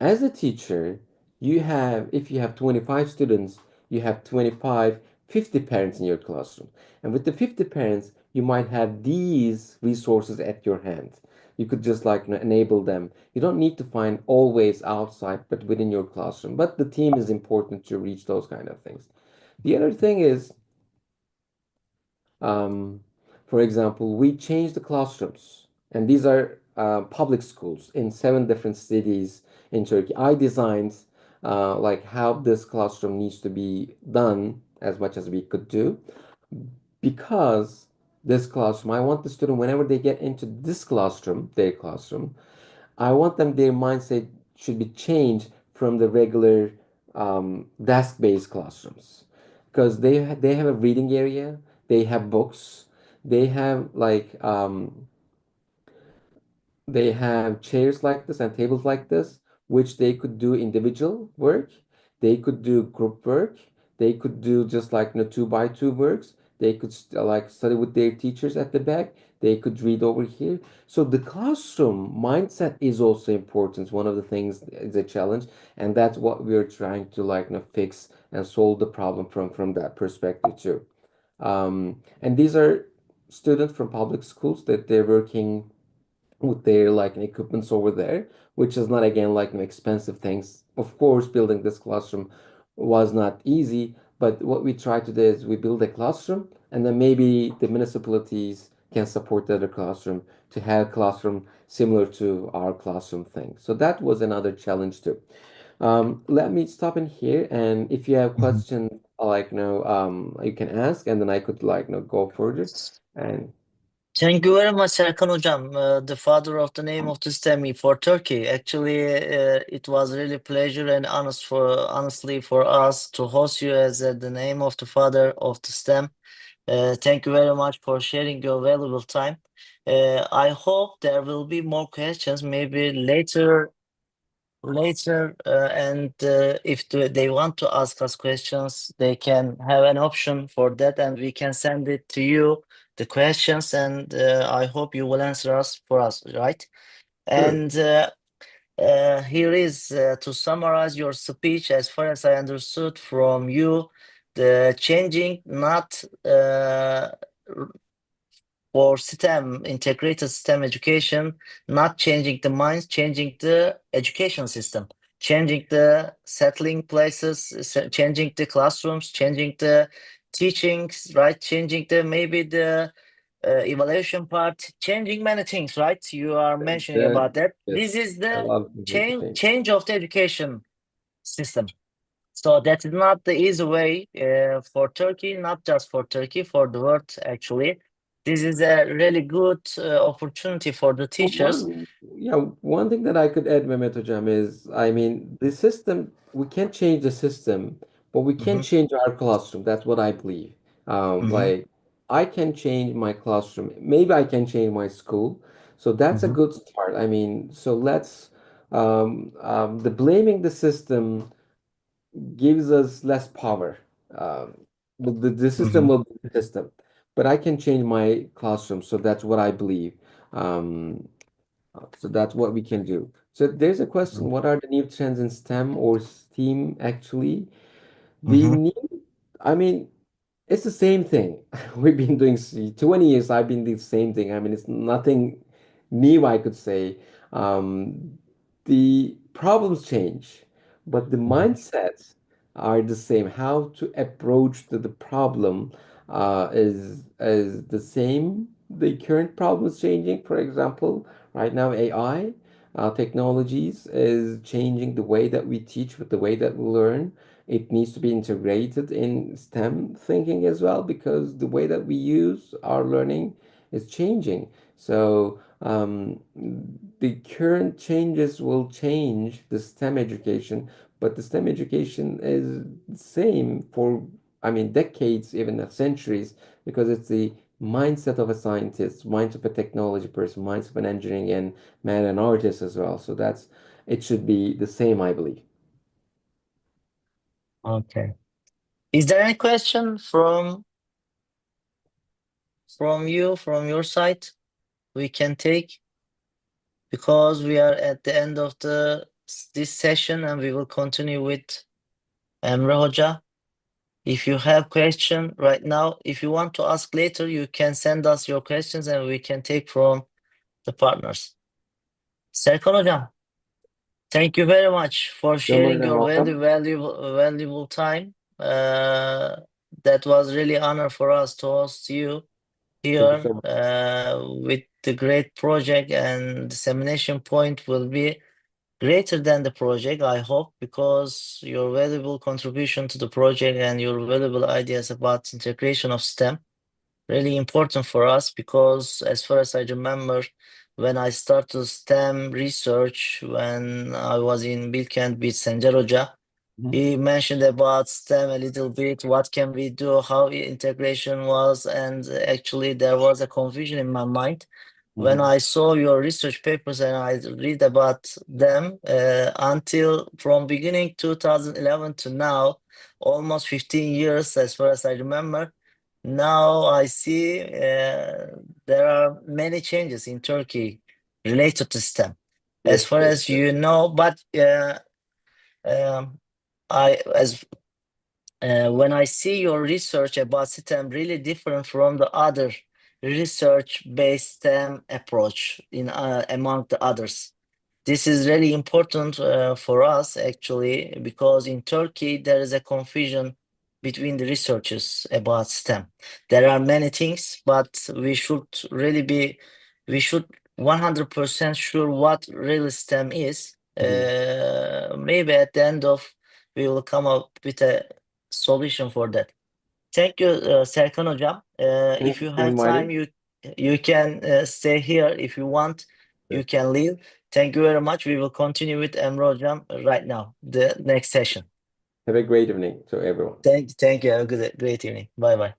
as a teacher, if you have 25 students, you have 25, 50 parents in your classroom. And with the 50 parents, you might have these resources at your hand. You could just like enable them. You don't need to find always outside, but within your classroom. But the team is important to reach those kind of things. The other thing is, um, for example, we changed the classrooms, and these are public schools in 7 different cities in Turkey. I designed like how this classroom needs to be done as much as we could do, because this classroom, I want the student, whenever they get into this classroom, their classroom, I want them, their mindset should be changed from the regular desk-based classrooms, because they have a reading area, they have books, they have like they have chairs like this and tables like this, which they could do individual work, they could do group work, they could do just like 2 by 2 works, they could like study with their teachers at the back, they could read over here. So the classroom mindset is also important. One of the things is a challenge, and that's what we're trying to like fix and solve the problem from that perspective too. And these are students from public schools that they're working with their like equipments over there, which is not again like expensive things. Of course, building this classroom was not easy, but what we try to do is we build a classroom, and then maybe the municipalities can support the other classroom to have classroom similar to our classroom thing. So that was another challenge too. Let me stop in here, and if you have Mhm. questions, like you can ask, and then I could like go further. And Thank you very much, Serkan Hocam, the father of the name of the STEM for Turkey. Actually, it was really pleasure and honestly for us to host you as the name of the father of the STEM. Thank you very much for sharing your valuable time. I hope there will be more questions, maybe later, and if they want to ask us questions, they can have an option for that, and we can send it to you, the questions, and I hope you will answer us for us, right? sure. And here is to summarize your speech, as far as I understood from you, the changing not for STEM, integrated STEM education, not changing the minds, changing the education system, changing the settling places, changing the classrooms, changing the teachings, right? Changing the maybe the evaluation part, changing many things, right? You are mentioning about that. This Yes, is a the lot of things need to change. change of the education system. So that is not the easy way for Turkey, not just for Turkey, for the world actually. This is a really good opportunity for the teachers. One thing that I could add, Mehmet Hocam, is, I mean, the system, we can't change the system, but we can Mhm, change our classroom. That's what I believe. mhm, Like, I can change my classroom. Maybe I can change my school. So that's a mhm, good start. I mean, so let's, the blaming the system gives us less power. The system mhm, will be the system, but I can change my classroom. So that's what I believe. Um, so that's what we can do. So there's a question: what are the new trends in STEM or STEAM actually? The mhm, new, I mean, it's the same thing. We've been doing 20 years. I've been doing the same thing. I mean, it's nothing new, I could say. The problems change, but the mhm, mindsets are the same. How to approach the problem is the same. The current problem is changing. For example, right now AI technologies is changing the way that we teach, with the way that we learn. It needs to be integrated in STEM thinking as well, because the way that we use our learning is changing. So the current changes will change the STEM education, but the STEM education is the same for, I mean, decades, even centuries, because it's the mindset of a scientist, mindset of a technology person, mindset of an engineering and man and artist as well. So that's, it should be the same, I believe. okay. Is there any question from you, from your side, we can take? Because we are at the end of this session, and we will continue with Emre Hoca. If you have question right now, if you want to ask later, you can send us your questions and we can take from the partners. Serkan Hocam, thank you very much for You're more sharing than your very welcome. valuable time. That was really honor for us to host you Thank you here so much. with the great project, and dissemination point will be greater than the project, I hope, because your valuable contribution to the project and your valuable ideas about integration of STEM really important for us, because as far as I remember, when I started STEM research, when I was in Bilkent with Sencer Hoca, he mentioned about STEM a little bit, what can we do, how integration was, and actually there was a confusion in my mind. When I saw your research papers and I read about them, until from beginning 2011 to now, almost 15 years as far as I remember, now I see there are many changes in Turkey related to STEM, as Yes, far yes, as you know. But um, I as when I see your research about STEM really different from the other research-based STEM approach in among the others. This is really important for us actually, because in Turkey there is a confusion between the researchers about STEM. There are many things, but we should 100% sure what really STEM is. Maybe at the end of we will come up with a solution for that. Thank you, Serkan Hocam. Thank If you you for have time, inviting. you can stay here. If you want, you Sure. can leave. Thank you very much. We will continue with Emre Hocam right now, the next session. Have a great evening to everyone. Thank you. Have a great evening. Bye bye.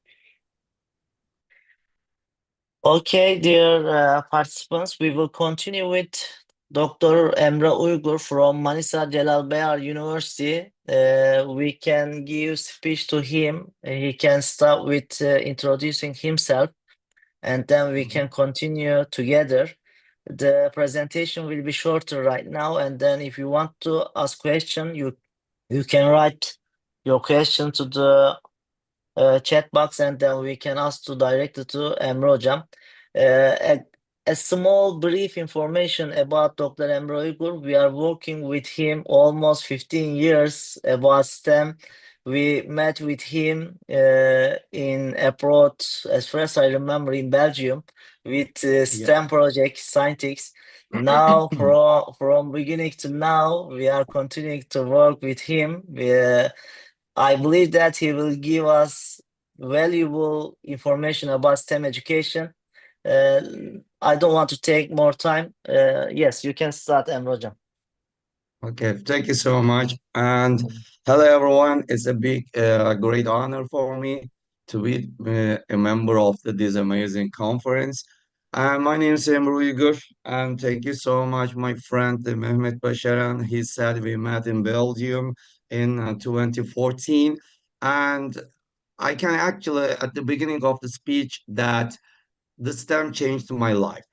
Okay, dear participants, we will continue with Dr. Emre Uygur from Manisa Celal Bayar University. We can give speech to him. He can start with introducing himself, and then we can continue together. The presentation will be shorter right now, and then if you want to ask question, you can write your question to the chat box, and then we can ask to direct it to Emre Hocam. A small brief information about Dr. Emre Uygur. We are working with him almost 15 years about STEM. We met with him in abroad, as far as I remember, in Belgium, with STEM project scientists. Now, from beginning to now, we are continuing to work with him. I believe that he will give us valuable information about STEM education. I don't want to take more time. Yes, you can start, Emre Hocam. Okay, thank you so much. And hello, everyone. It's a great honor for me to be a member of this amazing conference. My name is Emre Uygur, and thank you so much, my friend Mehmet Başaran. He said we met in Belgium in 2014. And I can actually, at the beginning of the speech, that the STEM changed my life,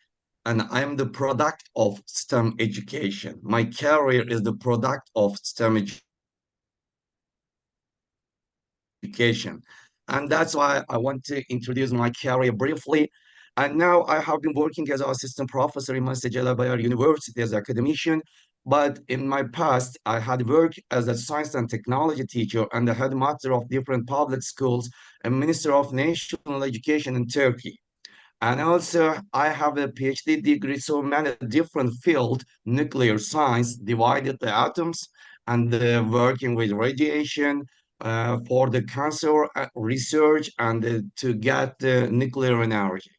and I'm the product of STEM education. My career is the product of STEM education. And that's why I want to introduce my career briefly. And now I have been working as an assistant professor in Mehmet Başaran University as an academician. But in my past, I had worked as a science and technology teacher and the headmaster of different public schools and minister of national education in Turkey. And also, I have a PhD degree, so many different fields, nuclear science, divided the atoms, and working with radiation for the cancer research and to get the nuclear energy.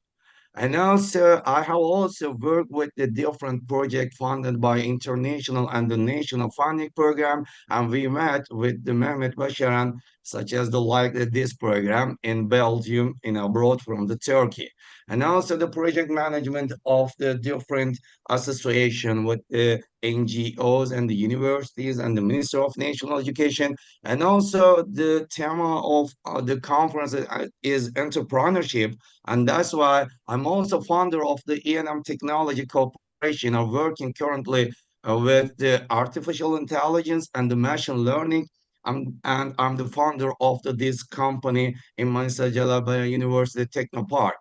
And also, I have also worked with the different projects funded by international and the national funding program. And we met with the Mehmet Başaran, such as this program in Belgium, in abroad from the Turkey. And also the project management of the different association with the NGOs and the universities and the Minister of National Education. And also the theme of the conference is entrepreneurship. And that's why I'm also founder of the E&M Technology Corporation. I'm working currently with the artificial intelligence and the machine learning. And I'm the founder of this company in Manisa University Technopark.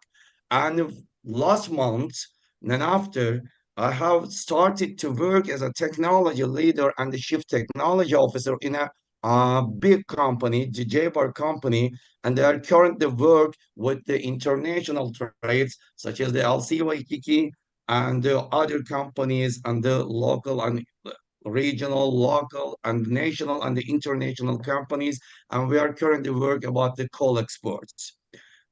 And last month, then after, I have started to work as a technology leader and the chief technology officer in a big company, the Jaipur company, and they are currently work with the international trades such as the LCYKK and the other companies and the local and regional, local and national and the international companies. And we are currently work about the coal exports.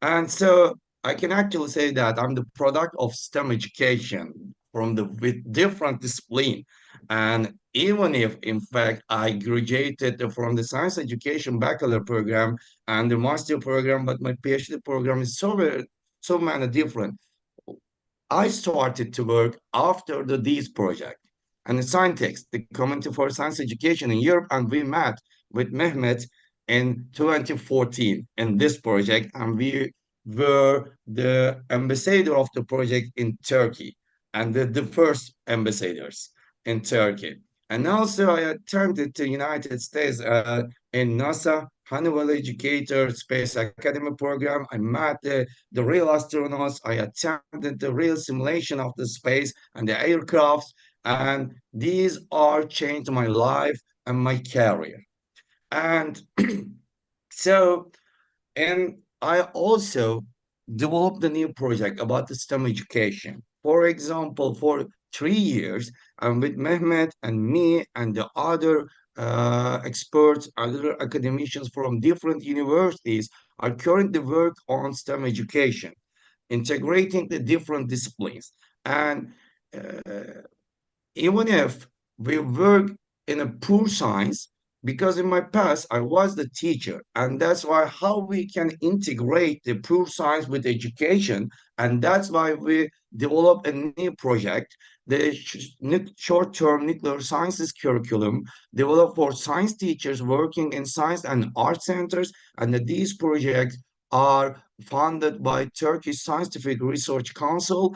And so I can actually say that I'm the product of STEM education from the with different discipline. And even if, in fact, I graduated from the science education bachelor program and the master program, but my PhD program is so many different. I started to work after the DEES project and the Scientext, the Committee for Science Education in Europe, and we met with Mehmet in 2014 in this project, and we were the ambassador of the project in Turkey and the first ambassadors in Turkey. And also I attended the United States in NASA Honeywell Educator Space Academy program. I met the real astronauts. I attended the real simulation of the space and the aircrafts. And these are changed my life and my career. And so, and I also developed a new project about the STEM education. For example, for 3 years, I'm with Mehmet and me and the other experts, other academicians from different universities are currently work on STEM education, integrating the different disciplines. And uh, even if we work in a poor science, because in my past I was the teacher, and that's why how we can integrate the poor science with education, and that's why we develop a new project, the short-term nuclear sciences curriculum, developed for science teachers working in science and art centers, and these projects are funded by Turkish Scientific Research Council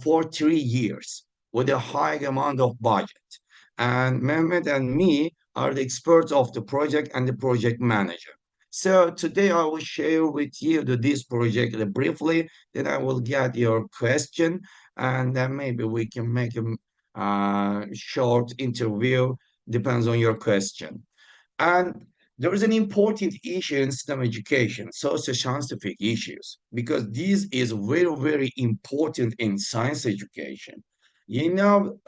for 3 years with a high amount of budget. And Mehmet and me are the experts of the project and the project manager. So today I will share with you this project briefly, then I will get your question, and then maybe we can make a short interview, depends on your question. And there is an important issue in STEM education, social scientific issues, because this is very, very important in science education. You know,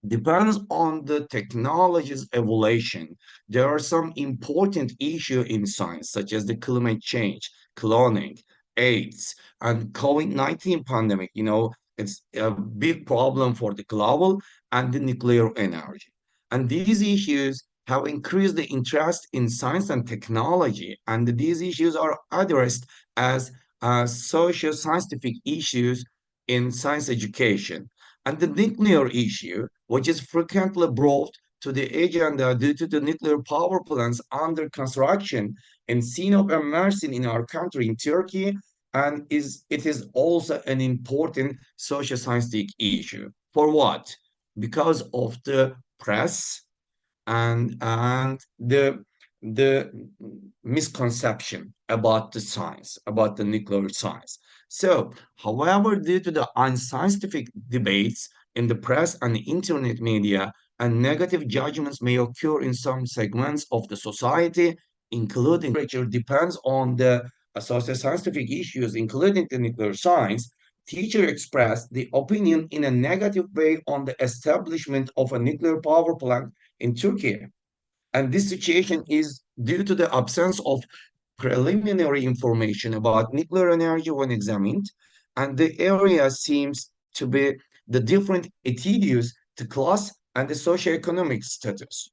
depends on the technology's evolution. There are some important issues in science, such as the climate change, cloning, AIDS, and COVID-19 pandemic. You know, it's a big problem for the global and the nuclear energy. And these issues have increased the interest in science and technology, and these issues are addressed as social scientific issues in science education. And the nuclear issue, which is frequently brought to the agenda due to the nuclear power plants under construction in Sinop and Mersin in our country, in Turkey, and it is also an important social scientific issue. For what? Because of the press and the misconception about the science, about the nuclear science. So, however, due to the unscientific debates in the press and the internet media, and negative judgments may occur in some segments of the society, including literature depends on the social scientific issues, including the nuclear science. Teacher expressed the opinion in a negative way on the establishment of a nuclear power plant in Turkey. And this situation is due to the absence of preliminary information about nuclear energy when examined, and the area seems to be the different attitudes to class and the socioeconomic status.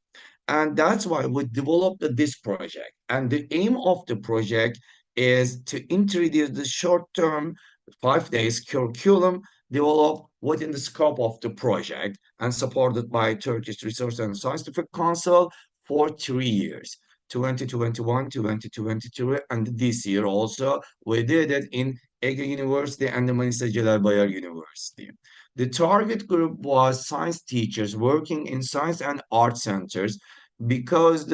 And that's why we developed this project. And the aim of the project is to introduce the short-term 5 days curriculum developed within the scope of the project and supported by Turkish Research and Scientific Council for 3 years. 2021, 2022, and this year also we did it in Ege University and the Manisa Celal Bayar University. The target group was science teachers working in science and art centers because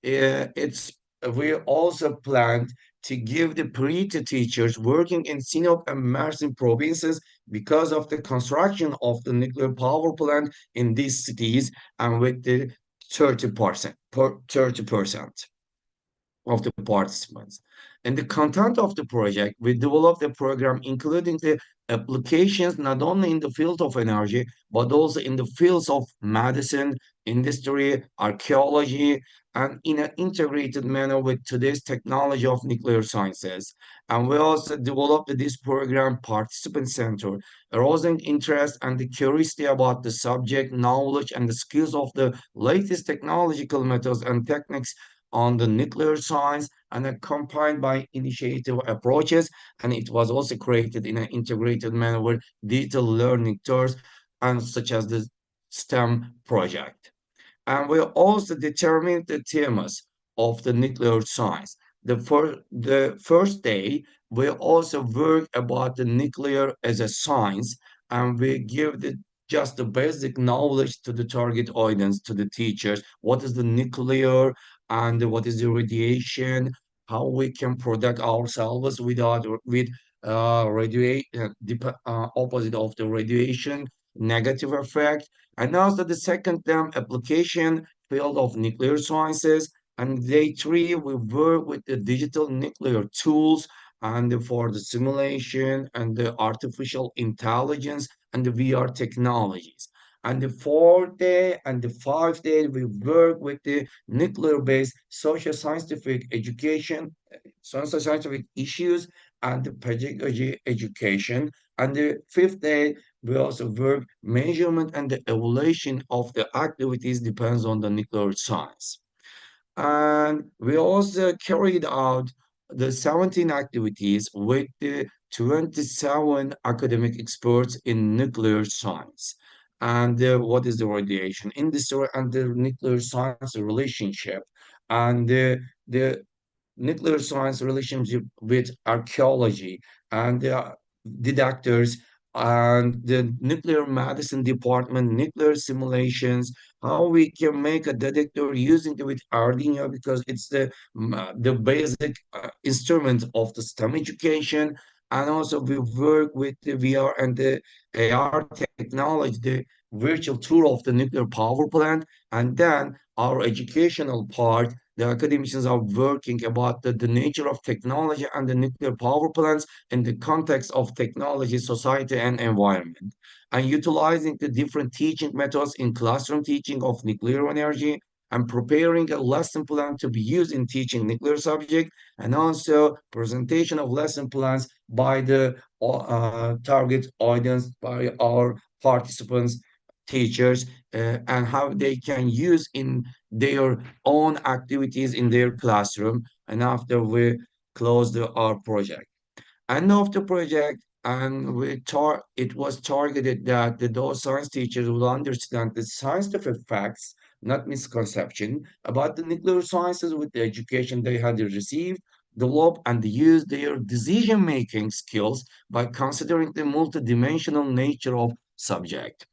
it's we also planned to give the pre-to teachers working in Sinop and Mersin provinces because of the construction of the nuclear power plant in these cities and with the 30%, 30% of the participants. And the content of the project, we developed a program including the applications not only in the field of energy, but also in the fields of medicine, industry, archaeology, and in an integrated manner with today's technology of nuclear sciences. And we also developed this program participant center, arousing interest and the curiosity about the subject, knowledge, and the skills of the latest technological methods and techniques on the nuclear science and accompanied by initiative approaches. And it was also created in an integrated manner with digital learning tools and such as the STEM project. And we also determined the themes of the nuclear science. The first day, we also work about the nuclear as a science, and we give just the basic knowledge to the target audience, to the teachers. What is the nuclear and what is the radiation? How we can protect ourselves without with opposite of the radiation negative effect. And also the second term application field of nuclear sciences. And day three, we work with the digital nuclear tools and for the simulation and the artificial intelligence and the VR technologies. And the fourth day and the fifth day, we work with the nuclear-based social scientific education, social scientific issues, and the pedagogy education. And the fifth day, we also work measurement and the evaluation of the activities depends on the nuclear science. And we also carried out the 17 activities with the 27 academic experts in nuclear science. And what is the radiation industry and the nuclear science relationship, and the nuclear science relationship with archaeology and the detectors and the nuclear medicine department, nuclear simulations, how we can make a detector using it with Arduino because it's the basic instrument of the STEM education. And also we work with the VR and the AR technology, the virtual tour of the nuclear power plant. And then our educational part, the academicians are working about the nature of technology and the nuclear power plants in the context of technology, society, and environment, and utilizing the different teaching methods in classroom teaching of nuclear energy and preparing a lesson plan to be used in teaching nuclear subject, and also presentation of lesson plans by the target audience, by our participants, teachers, and how they can use in their own activities in their classroom. And after we closed our project, end of the project, and it was targeted that those science teachers will understand the scientific facts, not misconception, about the nuclear sciences with the education they had received, develop and use their decision-making skills by considering the multidimensional nature of subject.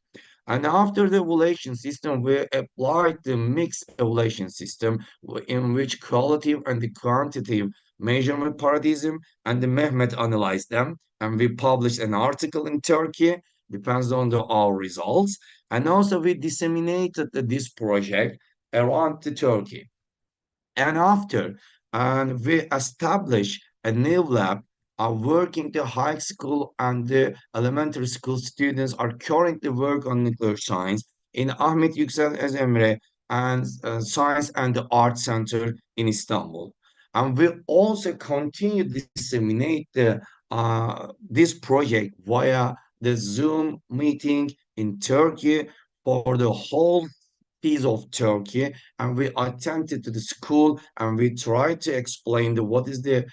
And after the evaluation system, we applied the mixed evaluation system in which qualitative and the quantitative measurement paradigm and the Mehmet analyzed them. And we published an article in Turkey, depends on our results. And also we disseminated this project around the Turkey. And after, and we established a new lab, are working the high school and the elementary school students are currently work on nuclear science in Ahmet Yüksel Emre and Science and the Art Center in Istanbul. And we also continue to disseminate this project via the Zoom meeting in Turkey for the whole piece of Turkey, and we attended to the school and we tried to explain what is the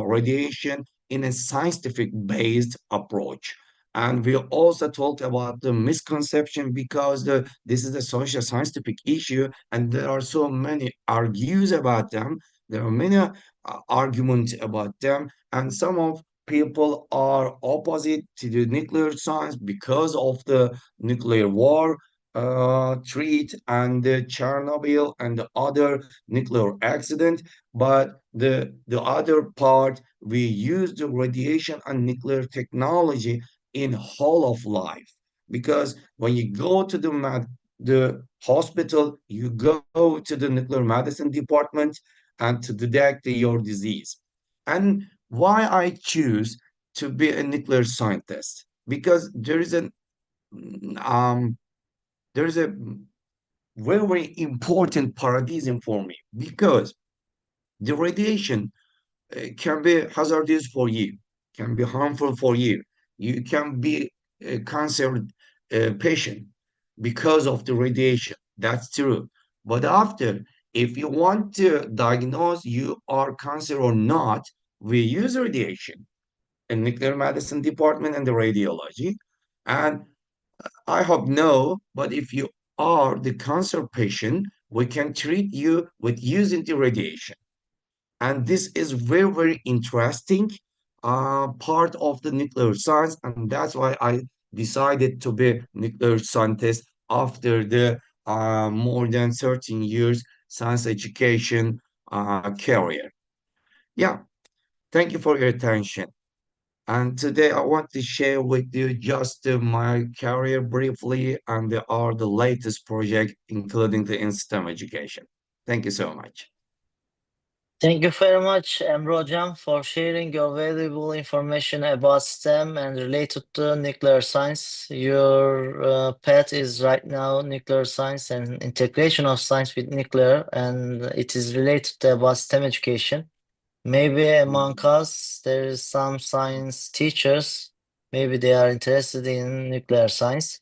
radiation in a scientific based approach. And we also talked about the misconception because this is a social scientific issue and there are so many argues about them. There are many arguments about them, and some of people are opposite to the nuclear science because of the nuclear war, treat and the Chernobyl and the other nuclear accident, but the other part we use the radiation and nuclear technology in whole of life. Because when you go to the hospital, you go to the nuclear medicine department and to detect your disease. And why I choose to be a nuclear scientist? Because um there is a very, very important paradigm for me because the radiation can be hazardous for you, can be harmful for you. You can be a cancer patient because of the radiation. That's true. But after, if you want to diagnose you are cancer or not, we use radiation in nuclear medicine department and the radiology. And I hope no, but if you are the cancer patient, we can treat you with using the radiation. And this is very, very interesting part of the nuclear science. And that's why I decided to be nuclear scientist after the more than 13 years science education career. Yeah, thank you for your attention. And today I want to share with you just my career briefly and the latest project, including the in STEM education. Thank you so much. Thank you very much, Emre Hocam, for sharing your valuable information about STEM and related to nuclear science. Your path is right now nuclear science and integration of science with nuclear, and it is related to about STEM education. Maybe among us, there is some science teachers, maybe they are interested in nuclear science.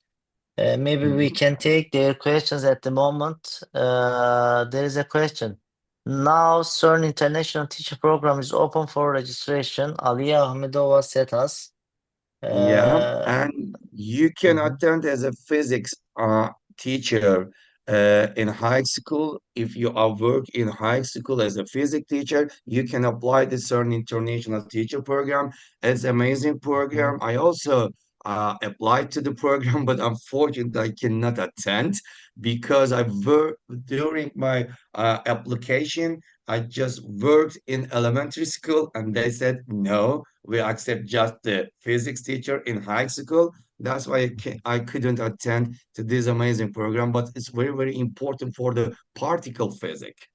Maybe we can take their questions at the moment. There is a question. Now, CERN International Teacher Program is open for registration. Aliya Ahmedova set us. Yeah, and you can Mhm. attend as a physics teacher in high school. If you are work in high school as a physics teacher, you can apply the CERN International Teacher Program. It's amazing program. I also applied to the program, but unfortunately, I cannot attend because I worked during my application. I just worked in elementary school, and they said no, we accept just the physics teacher in high school. That's why I couldn't attend to this amazing program, but it's very, very important for the particle physics.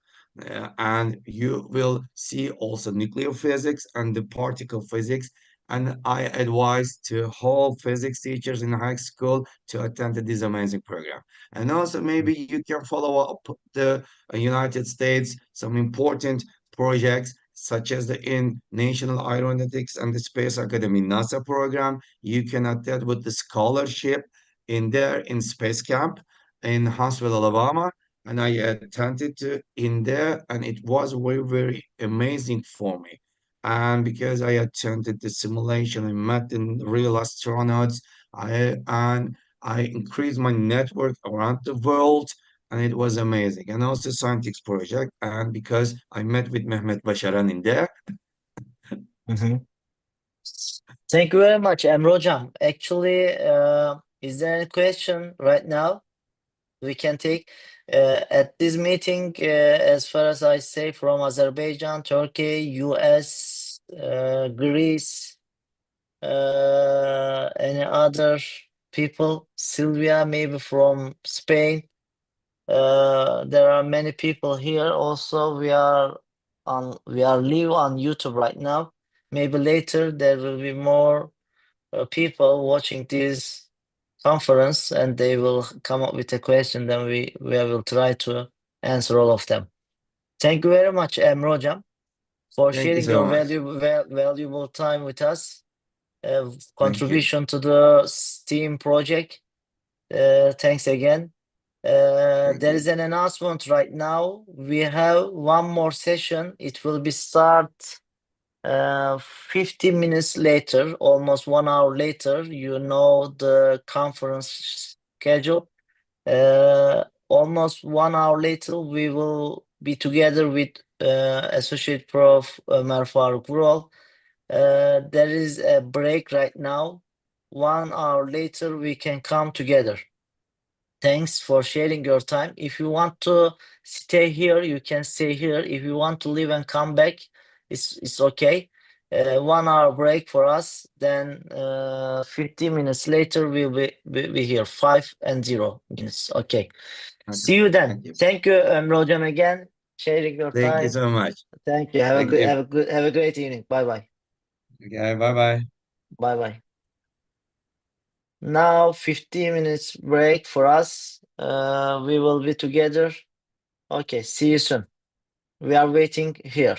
And you will see also nuclear physics and the particle physics. And I advise to all physics teachers in high school to attend to this amazing program. And also maybe you can follow up the United States, some important projects such as the in National Aeronautics and the Space Academy NASA program. You can attend with the scholarship in there in Space Camp in Huntsville, Alabama. And I attended to in there, and it was very, very amazing for me. And because I attended the simulation and met the real astronauts, I increased my network around the world, and it was amazing. And also scientific project, and because I met with Mehmet Başaran in there. Mhm. Thank you very much, Emre Hocam. Actually, is there any question right now we can take? At this meeting, as far as I say, from Azerbaijan, Turkey, US, Greece, any other people, Sylvia, maybe from Spain. There are many people here. Also, we are live on YouTube right now. Maybe later there will be more people watching this conference, and they will come up with a question. Then we will try to answer all of them. Thank you very much, Emre Hocam, for Thank you sharing so your much. valuable time with us. Thank you. Contribution to the STEAM project. Thanks again. Thank There you. is an announcement right now. We have one more session. It will be start 50 minutes later, almost 1 hour later. You know the conference schedule. Almost 1 hour later, we will be together with Associate Prof. Ömer Faruk Vural. There is a break right now. 1 hour later, we can come together. Thanks for sharing your time. If you want to stay here, you can stay here. If you want to leave and come back, it's okay. 1 hour break for us. Then 15 minutes later, we'll be here. 5 and 0 minutes. Okay. Okay. See you then. Thank you. Thank you, Emre Hocam, again, sharing your Thank you time. so much. Thank you. Have Thank you. a great evening. Bye bye. Okay, bye-bye. Bye bye. Now 15 minutes break for us. We will be together. Okay, see you soon. We are waiting here.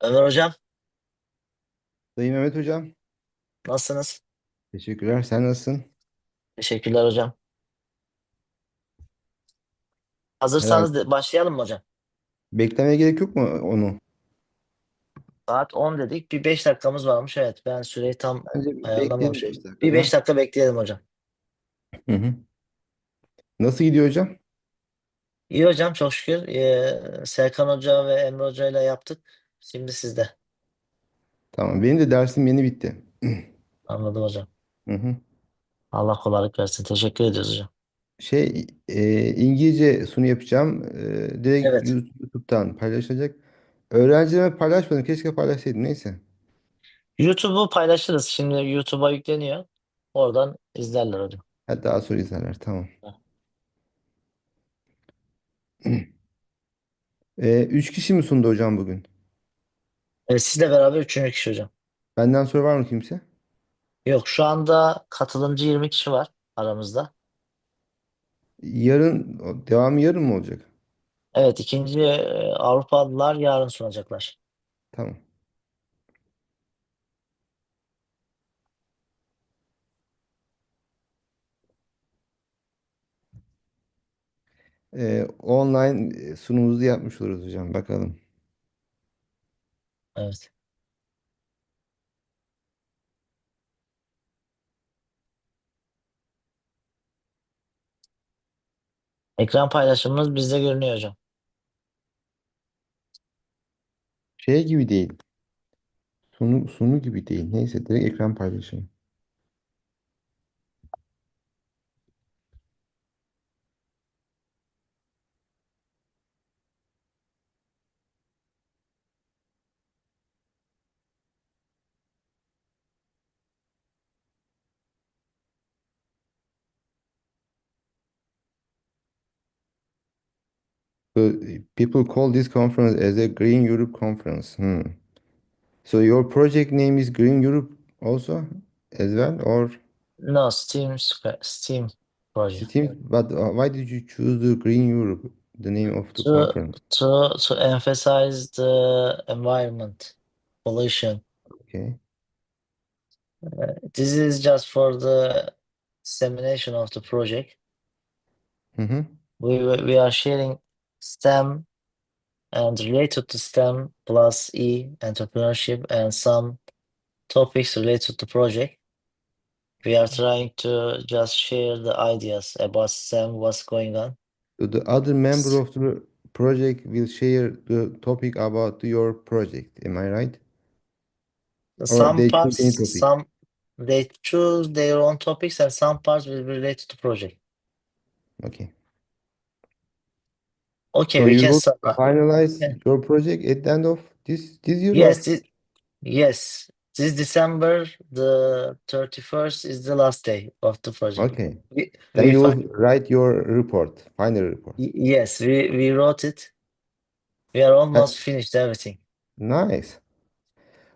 Ömer hocam, Sayın Mehmet Hocam, nasılsınız? teşekkürler. Sen nasılsın? Teşekkürler hocam. Herhalde Hazırsanız başlayalım mı hocam? beklemeye gerek yok mu onu? Saat 10 dedik. Bir 5 dakikamız varmış. Evet, ben süreyi tam Bence bir bekleyelim ayarlamamışım. 5 dakika Bir 5 daha. dakika bekleyelim hocam. Hı hı. Nasıl gidiyor hocam? İyi hocam, çok şükür. Serkan Hoca ve Emre Hoca ile yaptık. Şimdi sizde. Tamam. Benim de dersim yeni bitti. Anladım hocam. Hı hı. Allah kolaylık versin. Teşekkür ediyoruz hocam. İngilizce sunu yapacağım. Direkt Evet. YouTube'dan paylaşılacak. Öğrencilerime paylaşmadım. Keşke paylaşsaydım. Neyse. YouTube'u paylaşırız. Şimdi YouTube'a yükleniyor. Oradan izlerler hocam. Hadi daha sonra izlerler. Tamam. Üç kişi mi sundu hocam bugün? Sizle beraber üçüncü kişi hocam. Benden sonra var mı kimse? Yok, şu anda katılımcı 20 kişi var aramızda. Yarın, devamı yarın mı olacak? Evet, ikinci Avrupalılar yarın sunacaklar. Tamam. Online sunumumuzu yapmış oluruz hocam. Bakalım. Evet. Ekran paylaşımımız bizde görünüyor hocam. Şey gibi değil. Sunu gibi değil. Neyse direkt ekran paylaşımı. So people call this conference as a Green Europe conference. So your project name is Green Europe also as well, or No, Steam project. Steam? But why did you choose the Green Europe, the name of the To conference? to emphasize the environment pollution. Okay. This is just for the dissemination of the project. Mm-hmm. We are sharing STEM and related to STEM plus entrepreneurship and some topics related to project. We are trying to just share the ideas about STEM, what's going on. So the other member of the project will share the topic about your project. Am I right? Or Some they choose any parts, topic? some they choose their own topics, and some parts will be related to project. Okay. Okay, So we you can will start now. finalize Yeah. your project at the end of this year, Yes, or yes. This December the 31st is the last day of the project. okay. We, Then we you fi will write your report, final report. yes, we wrote it. We are That's almost finished everything. nice.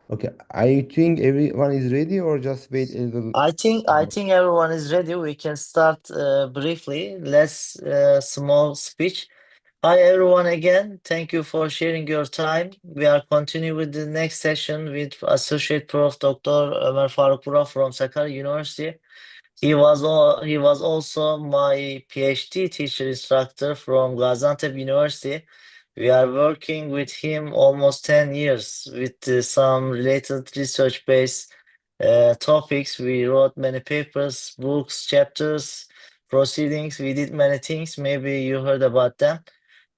Okay. I think everyone is ready, or just wait a little. I think everyone is ready. We can start briefly. Let's small speech. Hi everyone again. Thank you for sharing your time. We are continuing with the next session with Associate Prof. Dr. Ömer Faruk Burak from Sakarya University. He was also my PhD teacher instructor from Gaziantep University. We are working with him almost 10 years with some related research-based topics. We wrote many papers, books, chapters, proceedings. We did many things. Maybe you heard about them.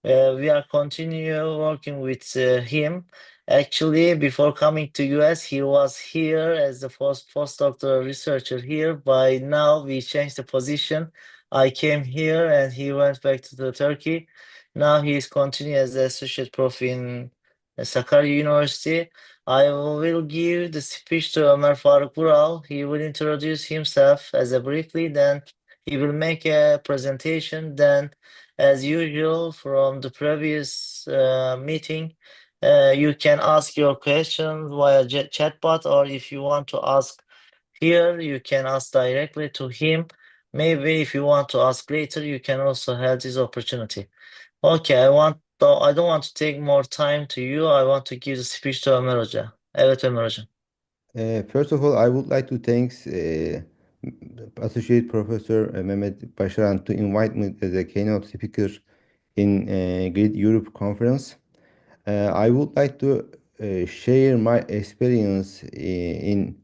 We are continue working with him. Actually, before coming to US, he was here as the postdoctoral researcher here. By now, we changed the position. I came here and he went back to the Turkey. Now he is continuing as the associate prof in Sakarya University. I will give the speech to Ömer Faruk Vural. He will introduce himself as a briefly, then he will make a presentation. Then, as usual, from the previous meeting, you can ask your questions via chatbot, or if you want to ask here, you can ask directly to him. Maybe if you want to ask later, you can also have this opportunity. Okay, I I don't want to take more time to you. I want to give the speech to Ömer Hoca. Evet Ömer Hocam. First of all, I would like to thank Associate Professor Mehmet Başaran to invite me as a keynote speaker in Great Europe Conference. I would like to share my experience in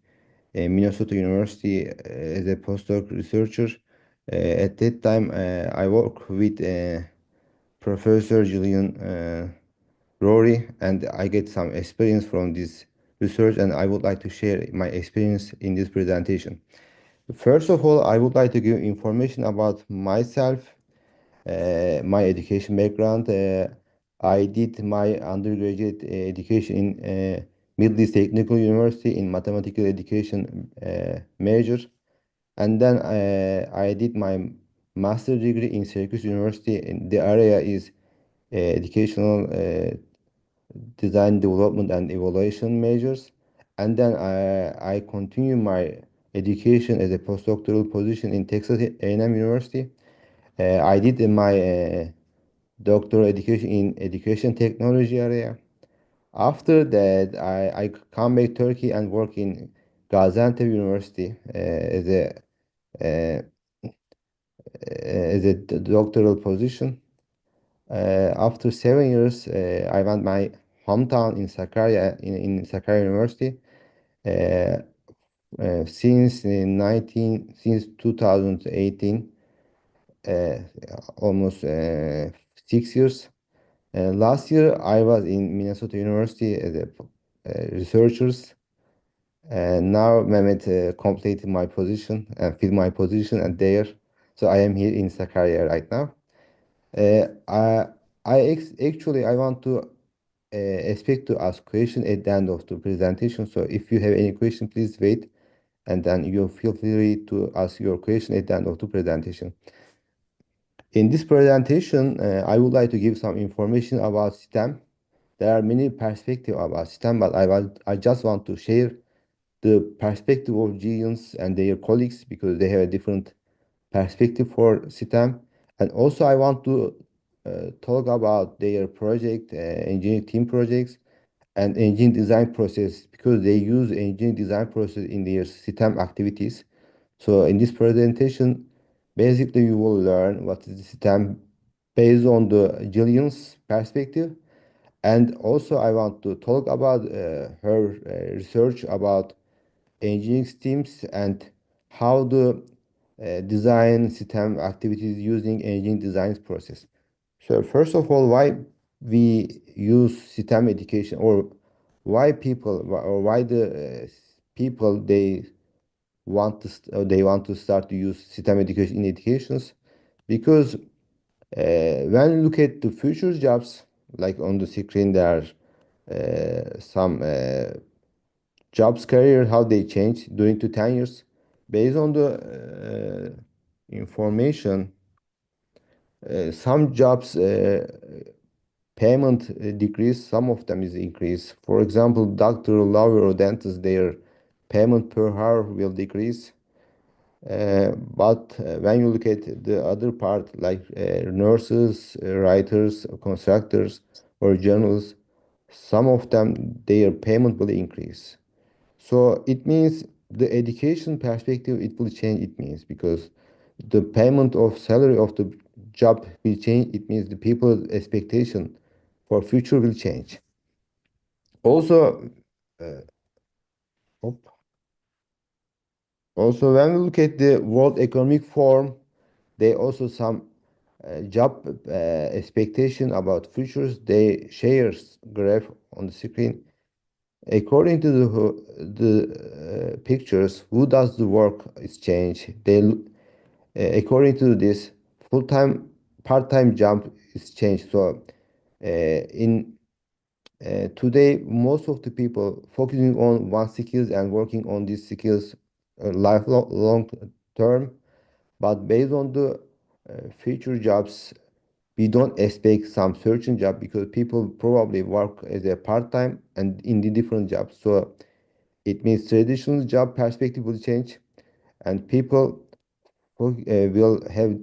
Minnesota University as a postdoc researcher. At that time, I worked with Professor Julian Rory, and I get some experience from this research, and I would like to share my experience in this presentation. First of all, I would like to give information about myself, my education background. I did my undergraduate education in Middle East Technical University in mathematical education major, and then I did my master degree in Syracuse University. And the area is educational design development and evaluation measures, and then I continue my education as a postdoctoral position in Texas A&M University. I did my doctoral education in education technology area. After that, I come back Turkey and work in Gaziantep University uh, as a doctoral position. After 7 years, I went my hometown in Sakarya in Sakarya University. Since 2018, uh, almost 6 years. Last year, I was in Minnesota University as a researchers. And now Mehmet completed my position and filled my position and there. So I am here in Sakarya right now. Actually I want to expect to ask question at the end of the presentation. So if you have any question, please wait, and then you feel free to ask your question at the end of the presentation. In this presentation, I would like to give some information about STEM. There are many perspectives about STEM, but I just want to share the perspective of Gideons and their colleagues because they have a different perspective for STEM. And also I want to talk about their project, engineering team projects and engineering design process because they use engineering design process in their STEM activities. So in this presentation, basically you will learn what is the STEM based on the Jillian's perspective. And also I want to talk about her research about engineering teams and how the design STEM activities using engineering design process. So first of all, why we use STEM education, or why people, or why the people they want to start to use STEM education in educations, because when you look at the future jobs, like on the screen, there are some jobs career, how they change during the 10 years. Based on the information, some jobs payment decrease, some of them is increase. For example, doctor, lawyer, or dentist, their payment per hour will decrease. But when you look at the other part, like nurses, writers, constructors, or journalists, some of them, their payment will increase. So it means the education perspective, it will change, it means, because the payment of salary of the job will change. It means the people's expectation for future will change. Also, hop. Also, when we look at the World Economic Forum, they also some job expectation about futures. They share graph on the screen. According to the pictures, who does the work is change. According to this, full-time, part-time job is changed. So in today, most of the people focusing on one skills and working on these skills lifelong long term. But based on the future jobs, we don't expect some certain job because people probably work as a part-time and in the different jobs. So it means traditional job perspective will change, and people will have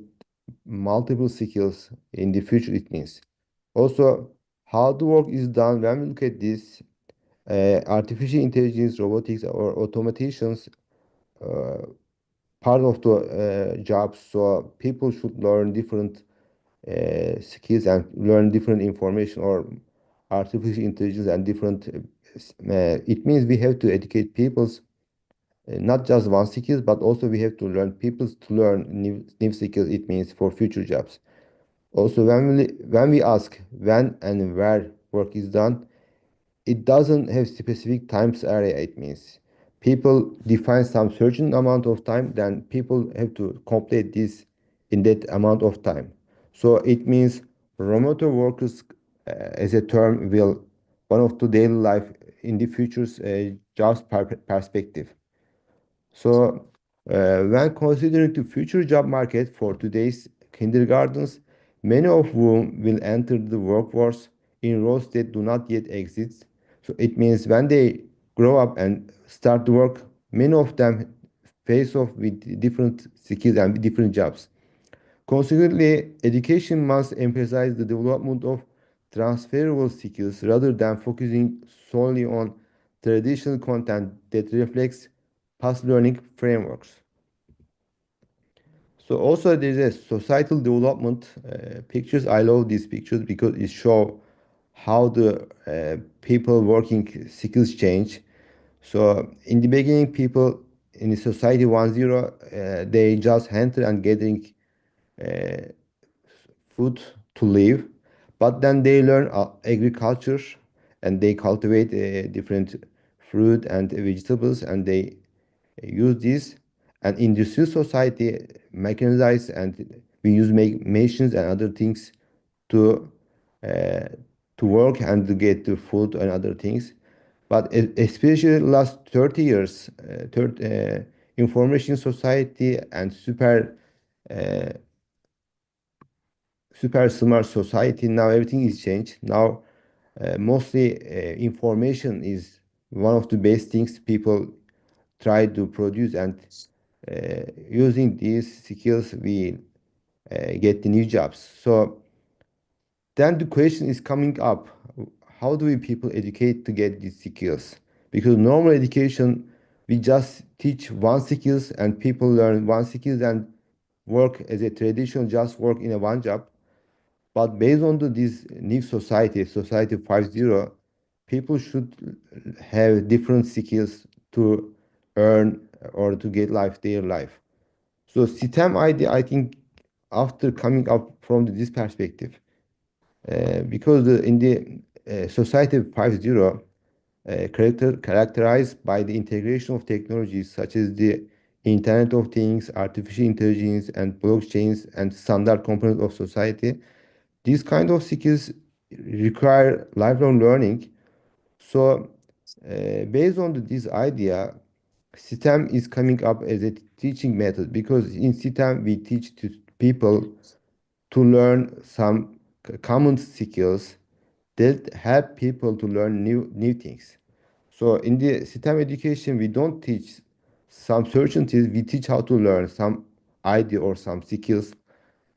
multiple skills in the future. It means Also, how the work is done when we look at this, artificial intelligence, robotics, or automations, part of the jobs. So people should learn different skills and learn different information or artificial intelligence and different. It means we have to educate people's not just one skills, but also we have to learn people to learn new skills. It means for future jobs. Also, when we ask when and where work is done, it doesn't have specific times area. It means people define some certain amount of time, then people have to complete this in that amount of time. So it means remote workers as a term will one of the daily life in the future's jobs perspective. So, when considering the future job market for today's kindergartens, many of whom will enter the workforce in roles that do not yet exist. So it means when they grow up and start to work, many of them face off with different skills and different jobs. Consequently, education must emphasize the development of transferable skills rather than focusing solely on traditional content that reflects past learning frameworks. So also there's a societal development pictures. I love these pictures because it show how the people working skills change. So in the beginning, people in the society 1.0, they just hunting and gathering uh, food to live, but then they learn agriculture and they cultivate different fruit and vegetables and they use this. And industrial society mechanized and we use machines and other things to uh, to work and to get the food and other things. But especially last 30 years, information society and uh, super smart society. Now everything is changed. Now mostly information is one of the best things people try to produce, and using these skills we get the new jobs. So then the question is coming up: how do we people educate to get these skills? Because normal education, we just teach one skills and people learn one skills and work as a traditional just work in a one job. But based on this new society 5.0, people should have different skills to earn or to get their life. So STEM idea, I think, after coming up from this perspective, because in the society 5.0, characterized by the integration of technologies such as the Internet of Things, artificial intelligence, and blockchains and standard components of society, these kind of skills require lifelong learning. So, based on this idea, STEM is coming up as a teaching method because in STEM we teach to people to learn some common skills that help people to learn new things. So in the STEM education, we don't teach some certainties, we teach how to learn some idea or some skills.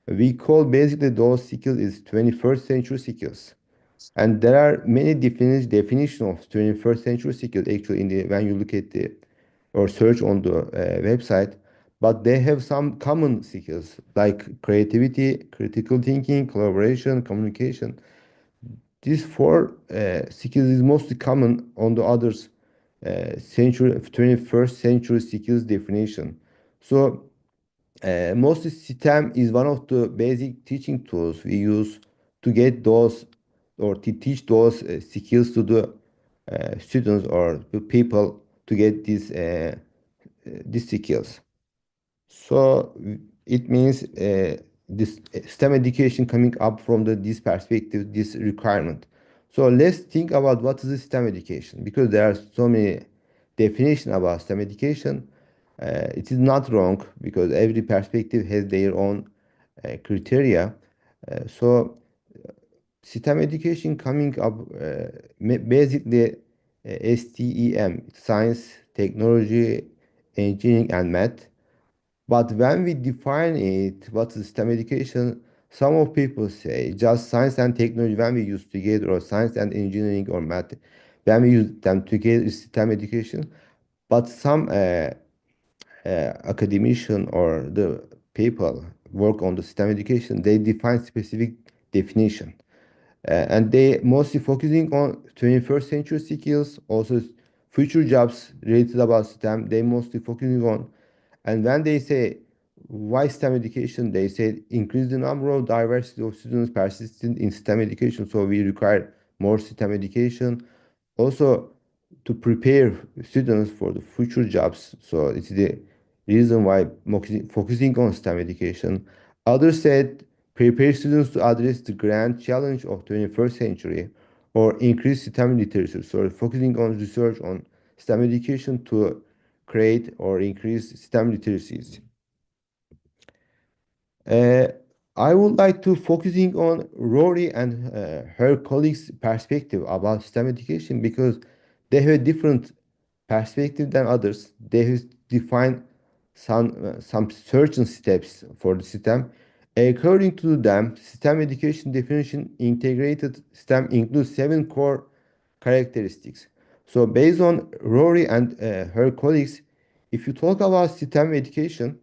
We call basically those skills is 21st century skills. And there are many definitions of 21st century skills actually in the when you look at the or search on the website, but they have some common skills like creativity, critical thinking, collaboration, communication. These four skills is mostly common on the others century 21st century skills definition. So mostly STEM is one of the basic teaching tools we use to get those or to teach those skills to the students or the people to get these skills. So it means this STEM education coming up from this perspective, this requirement. So let's think about what is STEM education because there are so many definitions about STEM education. It is not wrong because every perspective has their own criteria. So STEM education coming up basically STEM, science, technology, engineering, and math. But when we define it, what is STEM education? Some of people say just science and technology when we use together, or science and engineering or math when we use them together is STEM education. But some academician or the people work on the STEM education, they define specific definition. And they mostly focusing on 21st century skills, also future jobs related about STEM, they mostly focusing on. And when they say why STEM education, they say increase the number of diversity of students persistent in STEM education, so we require more STEM education. Also, to prepare students for the future jobs, so it's the reason why focusing on STEM education. Others said prepare students to address the grand challenge of 21st century or increase STEM literacy, so focusing on research on STEM education to create or increase STEM literacies. Uh, I would like to focusing on Rory and her colleagues' perspective about STEM education because they have a different perspective than others. They have defined some certain steps for the STEM. According to them, STEM education definition integrated STEM includes 7 core characteristics. So based on Rory and her colleagues, if you talk about STEM education,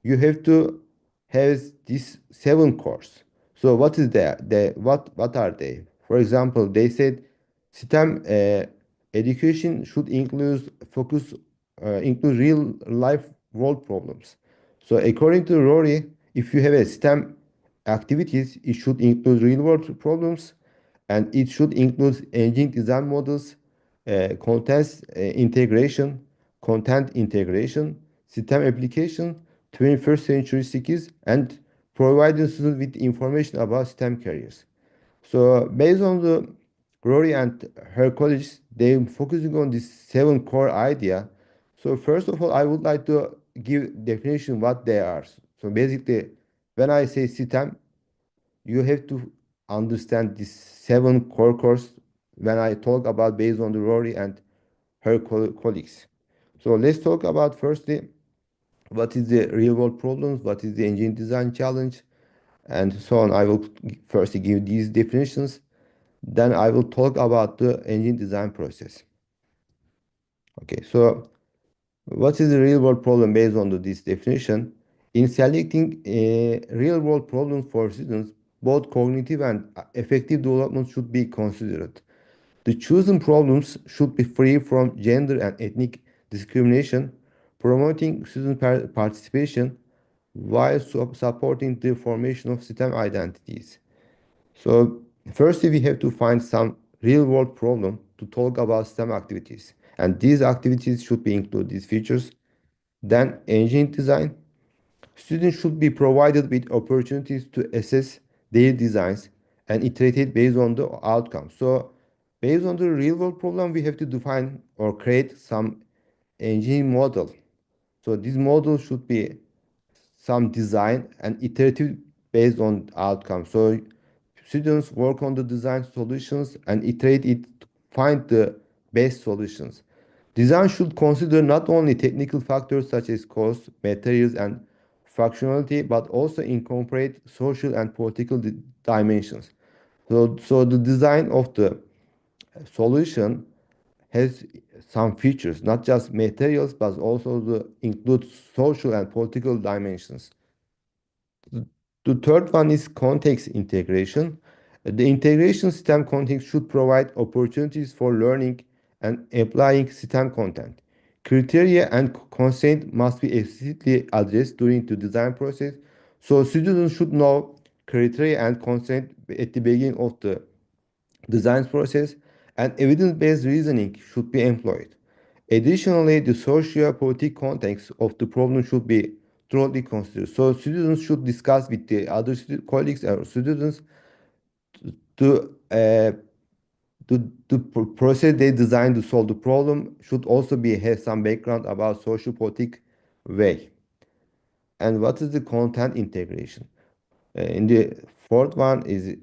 you have to have these 7 cores. So what is that? What are they? For example, they said STEM education should include real life world problems. So according to Rory, if you have a STEM activities, it should include real world problems, and it should include engine design models, content integration, system application, 21st century skills, and providing students with information about STEM careers. So based on the Rory and her colleagues, they focusing on this 7 core idea. So first of all, I would like to give definition what they are. So basically, when I say STEM, you have to understand these 7 core cores when I talk about based on the Rory and her colleagues. So let's talk about firstly what is the real world problems, what is the engine design challenge, and so on. I will firstly give these definitions, then I will talk about the engine design process. Okay, so what is the real world problem based on this definition? In selecting a real world problem for students, both cognitive and effective development should be considered. The chosen problems should be free from gender and ethnic discrimination, promoting student participation while supporting the formation of STEM identities. So, firstly, we have to find some real world problem to talk about STEM activities. And these activities should be include these features. Then, engine design. Students should be provided with opportunities to assess their designs and iterate it based on the outcome. So, based on the real world problem, we have to define or create some engine model. So, this model should be some design and iterative based on outcome. So, students work on the design solutions and iterate it to find the best solutions. Design should consider not only technical factors such as cost, materials, and functionality, but also incorporate social and political dimensions. So the design of the solution has some features, not just materials, but also include social and political dimensions. The third one is context integration. The integration STEM context should provide opportunities for learning and applying STEM content. Criteria and constraints must be explicitly addressed during the design process. So students should know criteria and constraints at the beginning of the design process, and evidence-based reasoning should be employed. Additionally, the socio-political context of the problem should be thoroughly considered. So students should discuss with the other colleagues or students to the process they design to solve the problem should also be have some background about socio-political way. And what is the content integration? In the fourth one is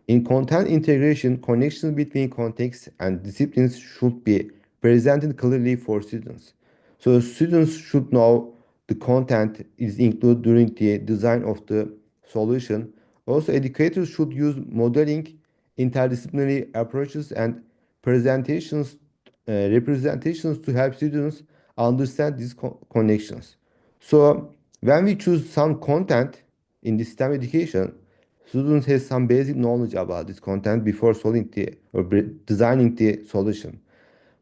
in content integration, connections between contexts and disciplines should be presented clearly for students. So students should know the content is included during the design of the solution. Also, educators should use modeling, interdisciplinary approaches, and representations to help students understand these connections. So, when we choose some content in the STEM education, students have some basic knowledge about this content before solving designing the solution.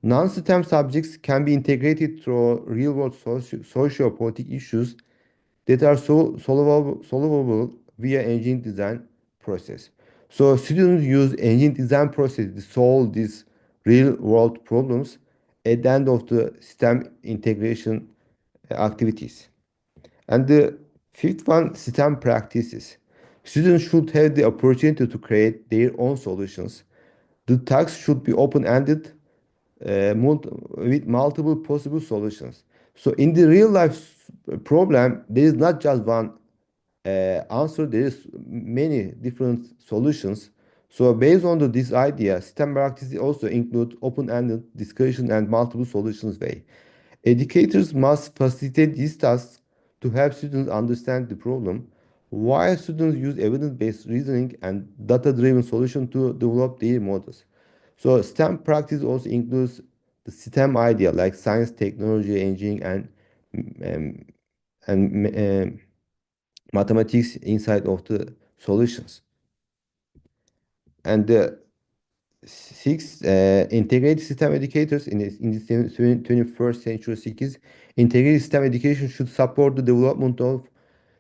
Non-STEM subjects can be integrated through real-world socio-political issues that are solvable via engine design process. So students use engine design process to solve these real-world problems at the end of the STEM integration activities. And the fifth one, STEM practices. Students should have the opportunity to create their own solutions. The tasks should be open-ended with multiple possible solutions. So in the real life problem, there is not just one answer, there is many different solutions. So based on this idea, STEM practices also include open-ended discussion and multiple solutions way. Educators must facilitate these tasks to help students understand the problem, while students use evidence-based reasoning and data-driven solution to develop their models. So STEM practice also includes the STEM idea like science, technology, engineering, um, and mathematics inside of the solutions. And the six integrated system educators in the 21st century skills. Integrated system education should support the development of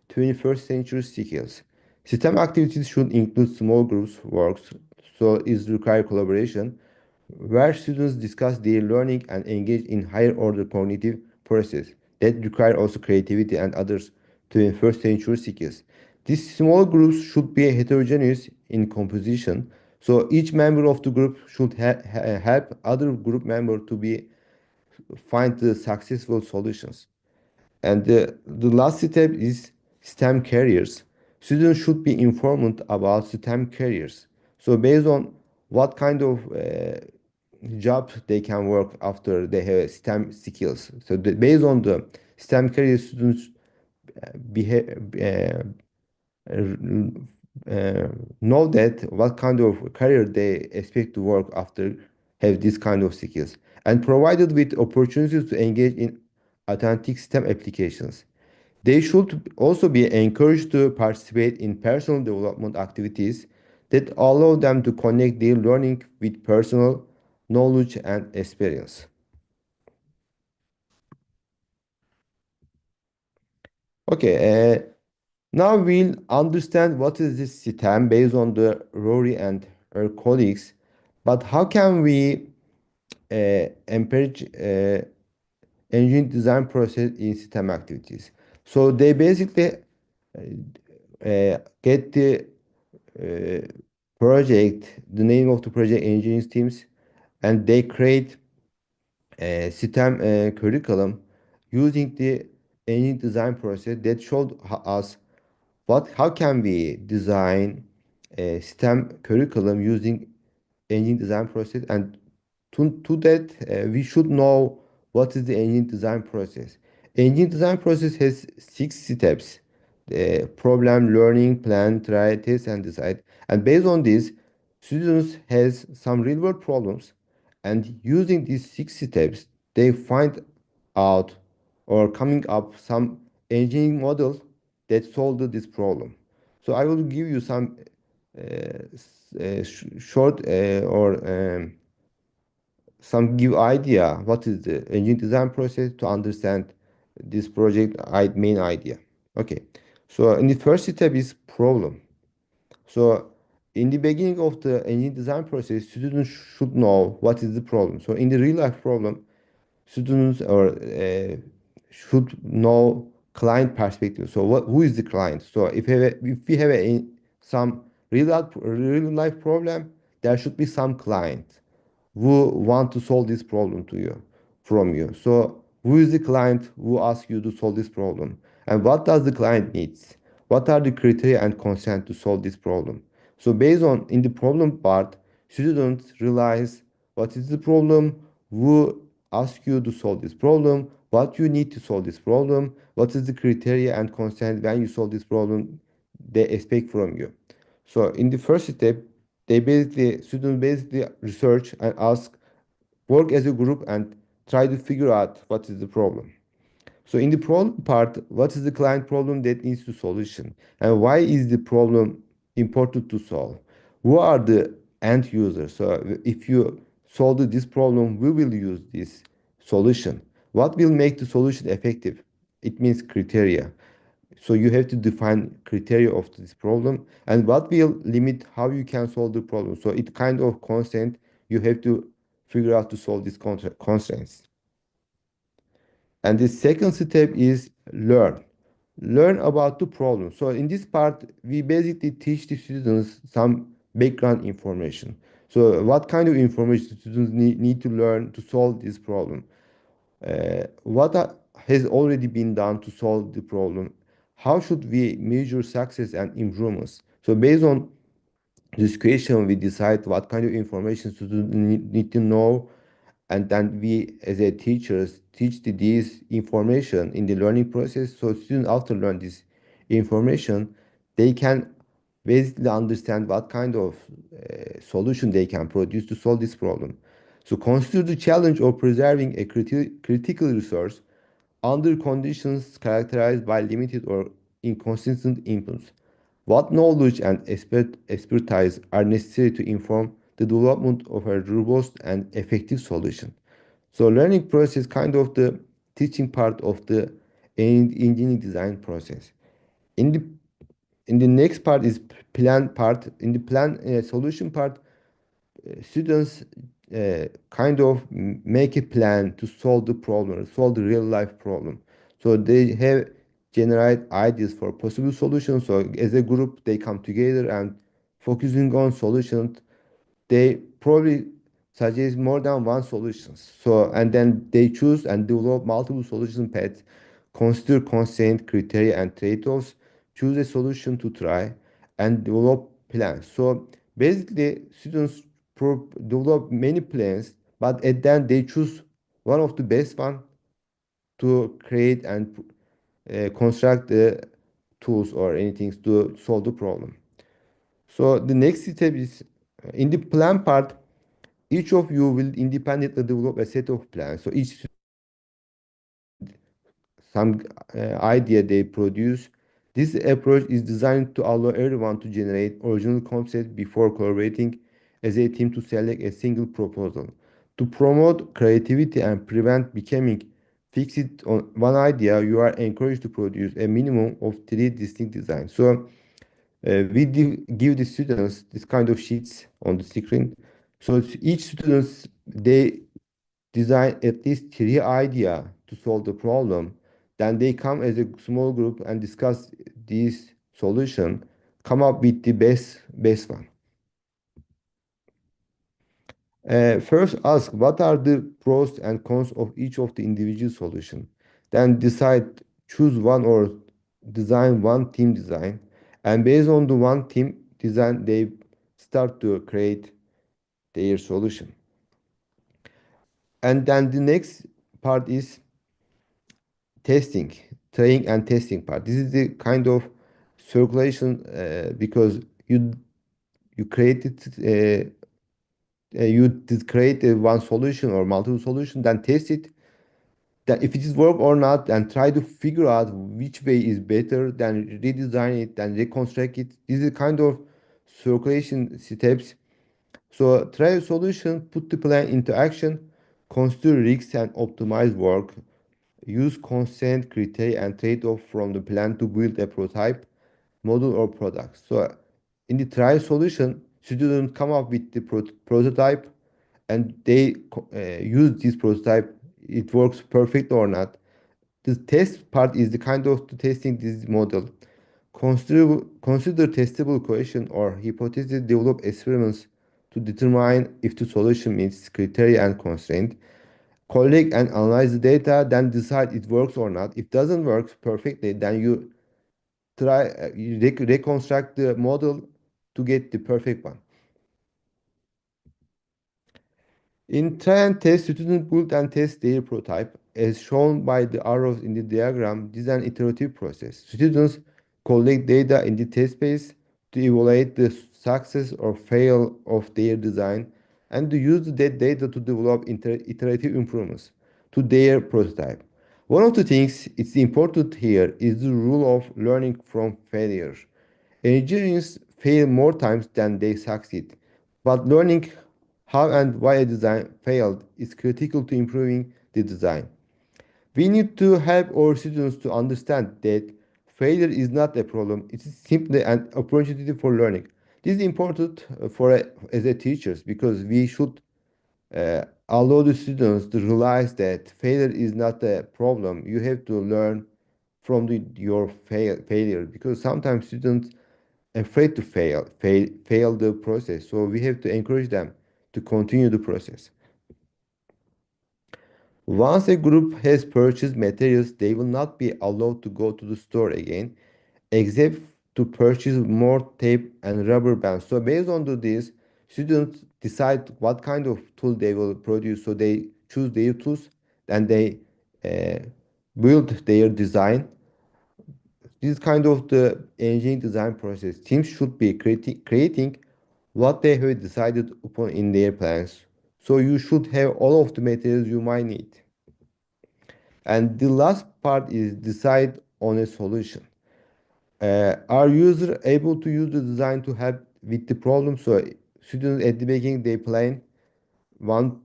21st century skills. System activities should include small groups works, so it require collaboration, where students discuss their learning and engage in higher order cognitive process that require also creativity and others 21st century skills. These small groups should be heterogeneous in composition, so each member of the group should help other group member to find the successful solutions. And the last step is STEM careers. Students should be informed about STEM careers. So based on what kind of job they can work after they have STEM skills. So based on the STEM career, students behave, know that what kind of career they expect to work after have this kind of skills, and provided with opportunities to engage in authentic STEM applications. They should also be encouraged to participate in personal development activities that allow them to connect their learning with personal knowledge and experience. Okay, now we'll understand what is this STEM based on the Rory and her colleagues, but how can we encourage engine design process in STEM activities? So they basically get the project, the name of the project engineering teams, and they create a STEM curriculum using the engine design process that showed us how can we design a STEM curriculum using engine design process, and to that we should know what is the engine design process. Engine design process has 6 steps: problem, learning, plan, try, test, and decide. And based on this, students has some real world problems, and using these 6 steps they find out or coming up some engineering model that solved this problem. So I will give you some short or some give idea what is the engine design process to understand this project main idea. Okay, so in the first step is problem. So in the beginning of the engine design process, students should know what is the problem. So in the real life problem, students should know client perspective. So who is the client? So if we have some real life problem, there should be some client who want to solve this problem to you from you. So who is the client who asks you to solve this problem? And what does the client needs? What are the criteria and constraints to solve this problem? So based on in the problem part, students realize what is the problem, who ask you to solve this problem, what you need to solve this problem, what is the criteria and constraint when you solve this problem they expect from you. So in the first step, students basically research and ask, work as a group and try to figure out what is the problem. So in the problem part, what is the client problem that needs to solution? And why is the problem important to solve? Who are the end users? So if you solve this problem, we will use this solution. What will make the solution effective? It means criteria. So you have to define criteria of this problem and what will limit how you can solve the problem. So it kind of constraint you have to figure out to solve these constraints. And the second step is learn. Learn about the problem. So in this part, we basically teach the students some background information. So what kind of information students need to learn to solve this problem? Has already been done to solve the problem? How should we measure success and improvements? So based on this question, we decide what kind of information students need to know, and then we as a teachers teach this information in the learning process. So students after learn this information, they can basically understand what kind of solution they can produce to solve this problem. So consider the challenge of preserving a critical resource under conditions characterized by limited or inconsistent inputs. What knowledge and expertise are necessary to inform the development of a robust and effective solution? So learning process is kind of the teaching part of the engineering design process. In the in the next part is plan part. In the plan solution part, students kind of make a plan to solve the problem, solve the real life problem. So they have generate ideas for possible solutions. So as a group, they come together and focusing on solutions. They probably suggest more than one solution. So and then they choose and develop multiple solution paths, consider constraint, criteria, and trade-offs, choose a solution to try, and develop plans. So basically, students develop many plans, but at the end they choose one of the best one to create and construct the tools or anything to solve the problem. So the next step is in the plan part, each of you will independently develop a set of plans. So each some idea they produce. This approach is designed to allow everyone to generate original concepts before collaborating as a team to select a single proposal. To promote creativity and prevent becoming fixed on one idea, you are encouraged to produce a minimum of 3 distinct designs. So we give the students this kind of sheets on the screen. So each students they design at least 3 ideas to solve the problem. Then they come as a small group and discuss this solution, come up with the best one. First ask what are the pros and cons of each of the individual solution. Then decide, choose one or design one team design. And based on the one team design, they start to create their solution. And then the next part is testing, trying and testing part. This is the kind of circulation because you created you did create one solution or multiple solution, then test it. Then if it is work or not, and try to figure out which way is better, then redesign it, then reconstruct it. This is kind of circulation steps. So try a solution, put the plan into action, consider risks and optimize work. Use consent criteria and trade-off from the plan to build a prototype, model, or product. So in the trial solution, students come up with the prototype and they use this prototype. It works perfect or not. The test part is the kind of testing this model. Consider testable question or hypothesis, develop experiments to determine if the solution meets criteria and constraint. Collect and analyze the data, then decide it works or not. If it doesn't work perfectly, then you try reconstruct the model to get the perfect one. In try and test, students build and test their prototype. As shown by the arrows in the diagram, this is an iterative process. Students collect data in the test space, to evaluate the success or fail of their design and to use that data to develop iterative improvements to their prototype. One of the things it's important here is the rule of learning from failure. Engineers fail more times than they succeed, but learning how and why a design failed is critical to improving the design. We need to help our students to understand that failure is not a problem, it is simply an opportunity for learning. This is important as a teachers because we should allow the students to realize that failure is not a problem. You have to learn from your failure because sometimes students afraid to fail the process. So we have to encourage them to continue the process. Once a group has purchased materials, they will not be allowed to go to the store again, except to purchase more tape and rubber bands. So based on this, students decide what kind of tool they will produce. So they choose their tools and they uh, build their design. This is kind of the engineering design process. Teams should be creating what they have decided upon in their plans. So you should have all of the materials you might need. And the last part is decide on a solution. Are users able to use the design to help with the problem? So students at the beginning they plan one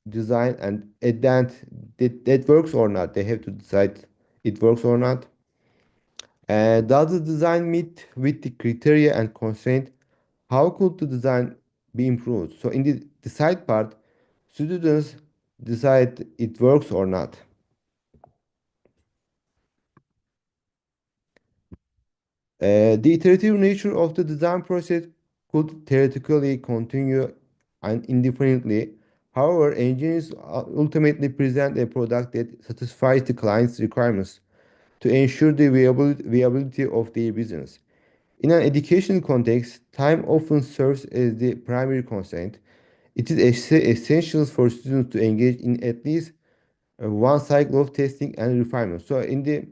design and at the end that works or not. They have to decide it works or not. Does the design meet with the criteria and constraint? How could the design be improved? So in the decide part, students decide it works or not. The iterative nature of the design process could theoretically continue indefinitely. However, engineers ultimately present a product that satisfies the client's requirements to ensure the viability of their business. In an education context, time often serves as the primary constraint. It is essential for students to engage in at least one cycle of testing and refinement. So in the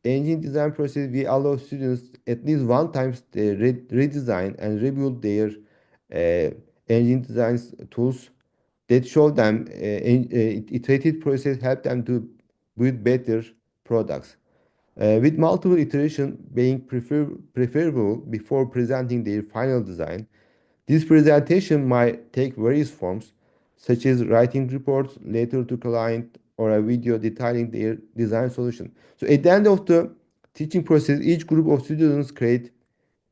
engine design process, we allow students at least one time to redesign and rebuild their engine design tools that show them iterative process help them to build better products. With multiple iteration being preferable before presenting their final design, this presentation might take various forms, such as writing reports, letter to client, or a video detailing their design solution. So at the end of the teaching process, each group of students create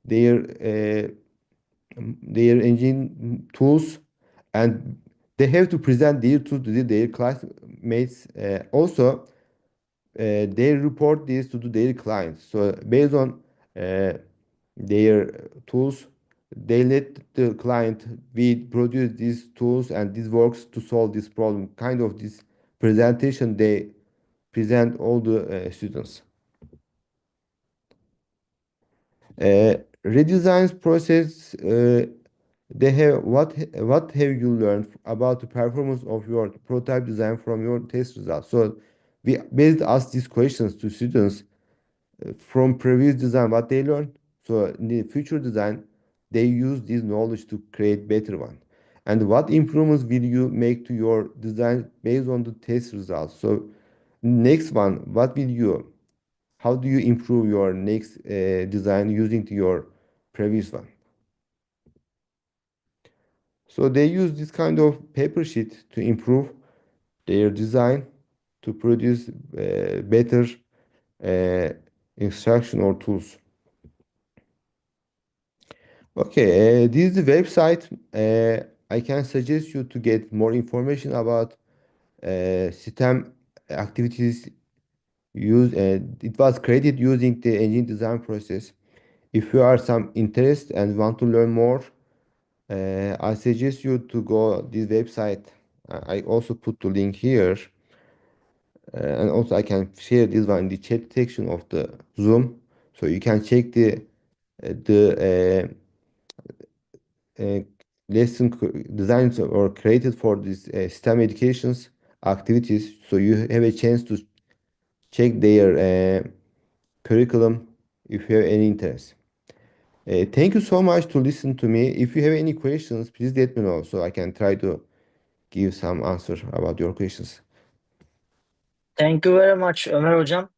their their engine tools, and they have to present their tools to their classmates. Also, they report this to their clients. So based on their tools, they let the client we produce these tools and this works to solve this problem. Kind of this presentation they present all the students. Redesigns process. They have what have you learned about the performance of your prototype design from your test results? So we based ask these questions to students from previous design what they learned. So in the future design, they use this knowledge to create better one. And what improvements will you make to your design based on the test results? So next one, how do you improve your next design using to your previous one? So they use this kind of paper sheet to improve their design to produce better uh, instruction or tools. Okay, this is the website. I can suggest you to get more information about STEM activities used. It was created using the engine design process. If you are some interest and want to learn more, I suggest you to go this website. I also put the link here, and also I can share this one in the chat section of the Zoom, so you can check the uh, lesson designed or created for these STEM educations activities. So you have a chance to check their curriculum if you have any interest. Thank you so much to listen to me. If you have any questions, please let me know so I can try to give some answer about your questions. Thank you very much, Ömer Hocam,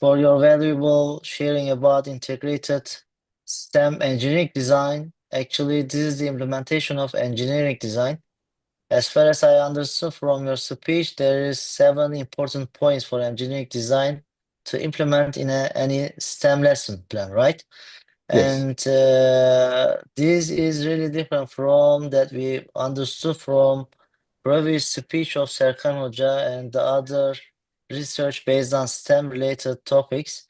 for your valuable sharing about integrated STEM engineering design. Actually, this is the implementation of engineering design. As far as I understood from your speech, there is 7 important points for engineering design to implement in any STEM lesson plan, right? Yes. And this is really different from that we understood from previous speech of Serkan Hoca and the other research based on STEM related topics.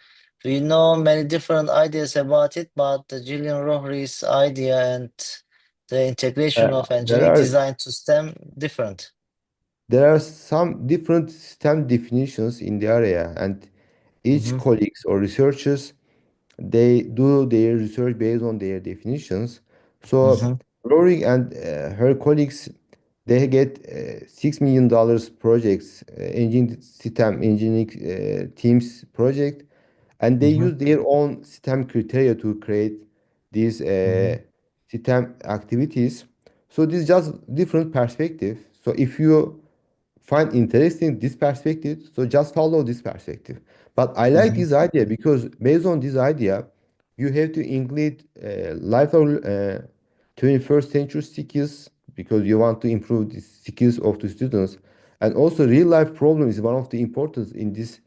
We know many different ideas about it, but the Gillian Rohri's idea and the integration of There engineering are design to STEM different. there are some different STEM definitions in the area, and each Mhm, colleagues or researchers they do their research based on their definitions. So mhm, Rory and her colleagues they get $6 million projects, engineering teams project, and they mhm, use their own STEM criteria to create these mhm, STEM activities. So this is just different perspective. So if you find interesting this perspective, so just follow this perspective. But I like mhm, this idea because based on this idea, you have to include lifelong 21st century skills because you want to improve the skills of the students. And also real life problem is one of the importance in this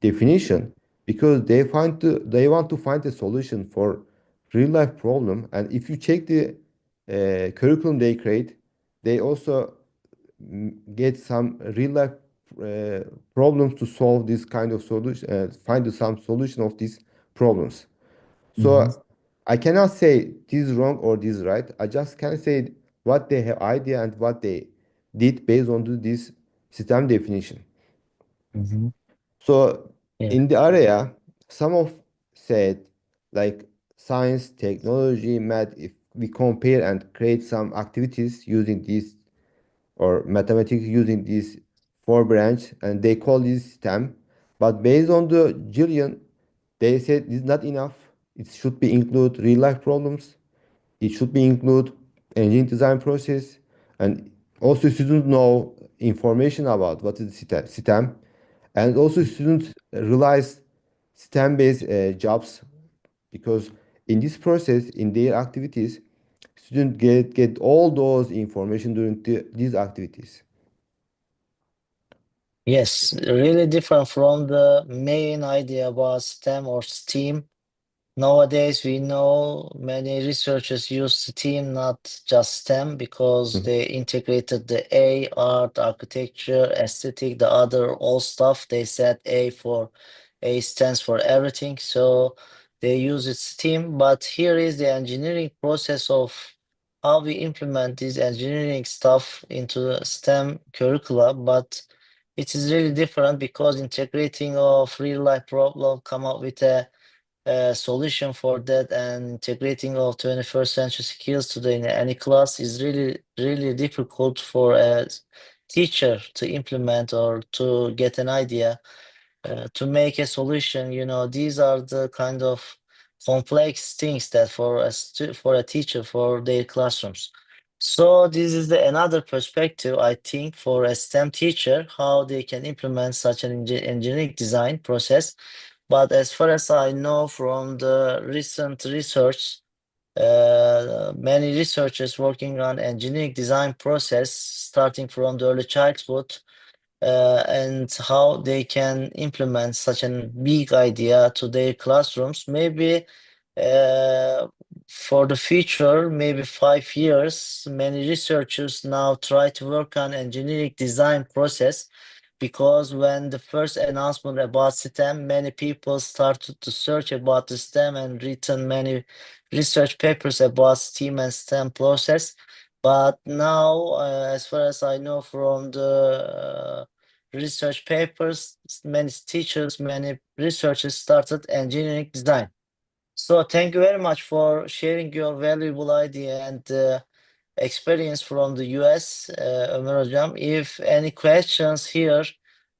definition because they want to find a solution for real life problem. And if you check the curriculum they create, they also get some real life uh, problems to solve this kind of solution, find some solution of these problems. mhm, So I cannot say this is wrong or this is right. I just can say what they have idea and what they did based on this system definition. mhm. So Yeah. in the area, some of said like science, technology, math, if we compare and create some activities using these or mathematics using this 4 branch and they call this STEM. But based on the Jillian, they said it's not enough. It should be include real life problems. It should be include engine design process and also students know information about what is STEM and also students realize STEM based jobs because in this process in their activities students get all those information during these activities. Yes, really different from the main idea about STEM or STEAM. Nowadays, we know many researchers use STEAM, not just STEM, because Mhm. they integrated the A, art, architecture, aesthetic, the other all stuff. They said A stands for everything, so they use it STEAM. But here is the engineering process of how we implement this engineering stuff into the STEM curricula, but it is really different because integrating of real life problem come up with a solution for that and integrating of 21st century skills today in any class is really difficult for a teacher to implement or to get an idea to make a solution. These are the kind of complex things that for a teacher for their classrooms. So this is another perspective, I think, for a STEM teacher, how they can implement such an engineering design process. But as far as I know from the recent research, many researchers working on engineering design process, starting from the early childhood, and how they can implement such a big idea to their classrooms. Maybe uh, for the future, maybe 5 years, many researchers now try to work on engineering design process because when the first announcement about STEM, many people started to search about the STEM and written many research papers about STEM and STEM process. But now, as far as I know from the research papers, many teachers, many researchers started engineering design. So thank you very much for sharing your valuable idea and experience from the US, Ömer Hocam. If any questions here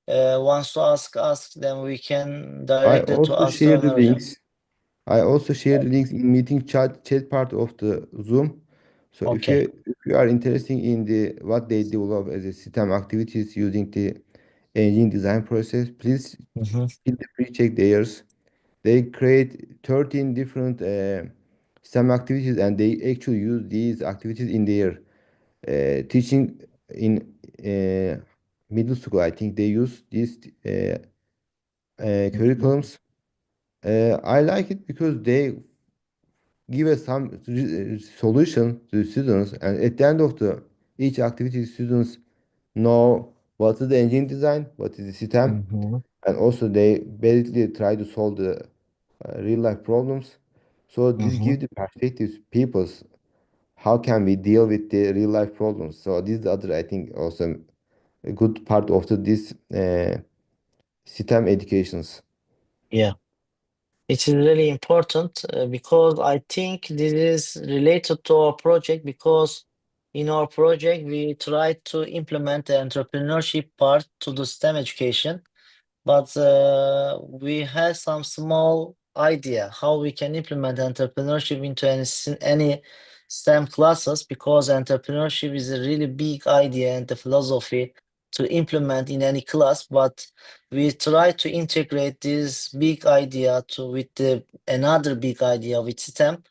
wants to ask us, then we can I directly to also ask to share the Ömer Hocam. links. I also share the links in meeting chat part of the Zoom. So Okay. if you are interested in the what they develop as a system activities using the engine design process, please Mm-hmm. feel free to check theirs. They create 13 different STEM activities and they actually use these activities in their teaching in middle school. I think they use these curriculums. I like it because they give us some solution to students, and at the end of the each activity, students know what is the engine design, what is the system, Mm-hmm. and also they basically try to solve the real life problems. So this Mm-hmm. gives the perspectives people's how can we deal with the real life problems. So this is the other I think also a good part of this STEM educations. Yeah. It is really important because I think this is related to our project because in our project we try to implement the entrepreneurship part to the STEM education. But we have some small idea how we can implement entrepreneurship into any STEM classes because entrepreneurship is a really big idea and the philosophy to implement in any class. But we try to integrate this big idea to with the another big idea with STEM.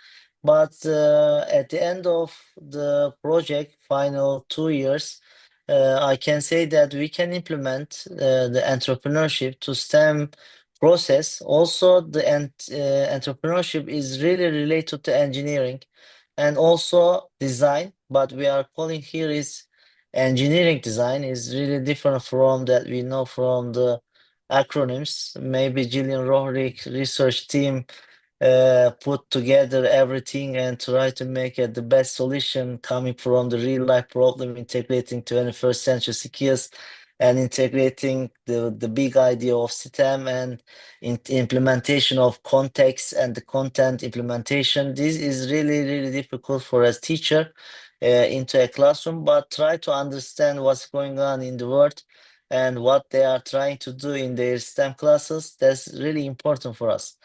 But at the end of the project, final 2 years. I can say that we can implement the entrepreneurship to STEM process. Also, the entrepreneurship is really related to engineering and also design, but we are calling here is engineering design is really different from that we know from the acronyms. Maybe Gillian Rohrig research team put together everything and try to make the best solution coming from the real life problem, integrating 21st century skills and integrating the big idea of STEM and implementation of context and the content implementation. This is really, really difficult for a teacher into a classroom, but try to understand what's going on in the world and what they are trying to do in their STEM classes. That's really important for us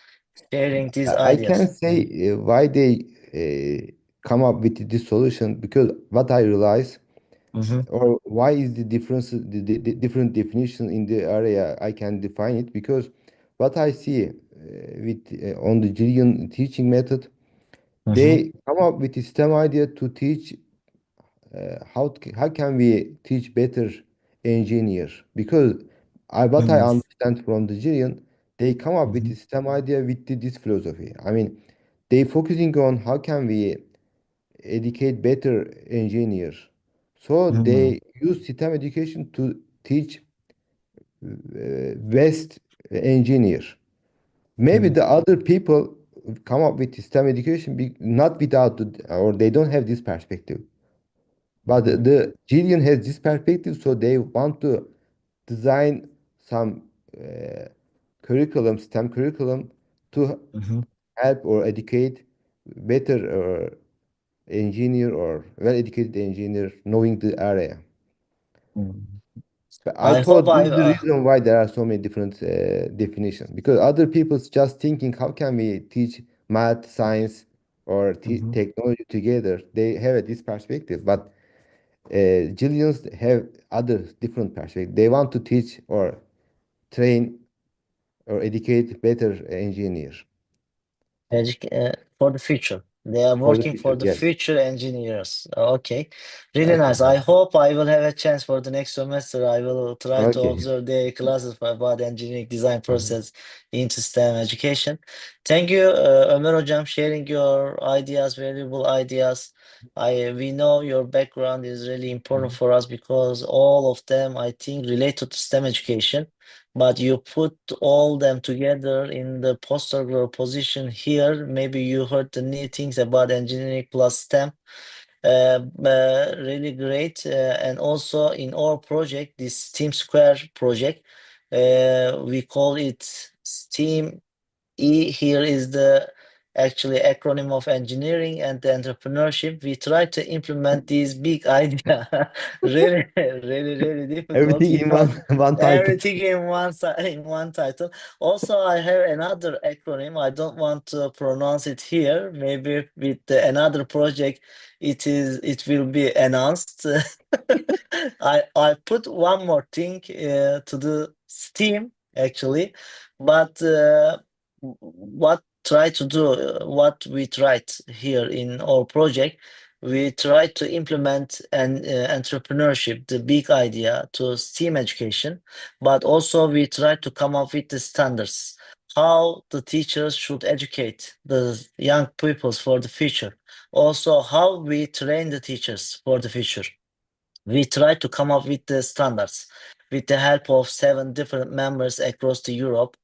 sharing these I can ideas. say why they come up with this solution because what I realize Mm-hmm. or why is the difference the different definition in the area I can define it because what I see with on the Gillian teaching method Mm-hmm. they come up with the STEM idea to teach how can we teach better engineer because what I understand from the Gillian they come up with Mm-hmm. the STEM idea with this philosophy. I mean they focusing on how can we educate better engineers. So Mm-hmm. they use STEM education to teach best engineer. Maybe the other people come up with STEM education not without or they don't have this perspective. But the Gillian has this perspective, so they want to design some curriculum, STEM curriculum, to Mm-hmm. help or educate better engineer or well-educated engineer knowing the area. Mm-hmm. But I I hope thought this I is the reason why there are so many different definitions because other people's just thinking how can we teach math, science, or Mhm. technology together. They have this perspective, but Gillians have other different perspective. They want to teach or train or educate better engineers For the future. They are for the working for future. the Yes. future engineers. Okay, really Okay. nice. I hope I will have a chance for the next semester. I will try to Okay. observe their classes about engineering design Mhm. process into STEM education. Thank you, Ömer Hocam, sharing your ideas, valuable ideas. We know your background is really important for us because all of them, I think, related to STEM education. But you put all them together in the postdoc position here. Maybe you heard the new things about engineering plus STEM. Really great. And also in our project, this Team Square project, we call it STEAM E. Here is the actually acronym of engineering and entrepreneurship. We try to implement these big idea. Really, really difficult. Everything in one title. Everything in one title. Also, I have another acronym. I don't want to pronounce it here. Maybe with another project, it will be announced. I put one more thing to the Steam actually, but what we tried here in our project, we tried to implement an entrepreneurship, the big idea to STEAM education, but also we tried to come up with the standards, how the teachers should educate the young peoples for the future. Also, how we train the teachers for the future. We try to come up with the standards with the help of 7 different members across the Europe.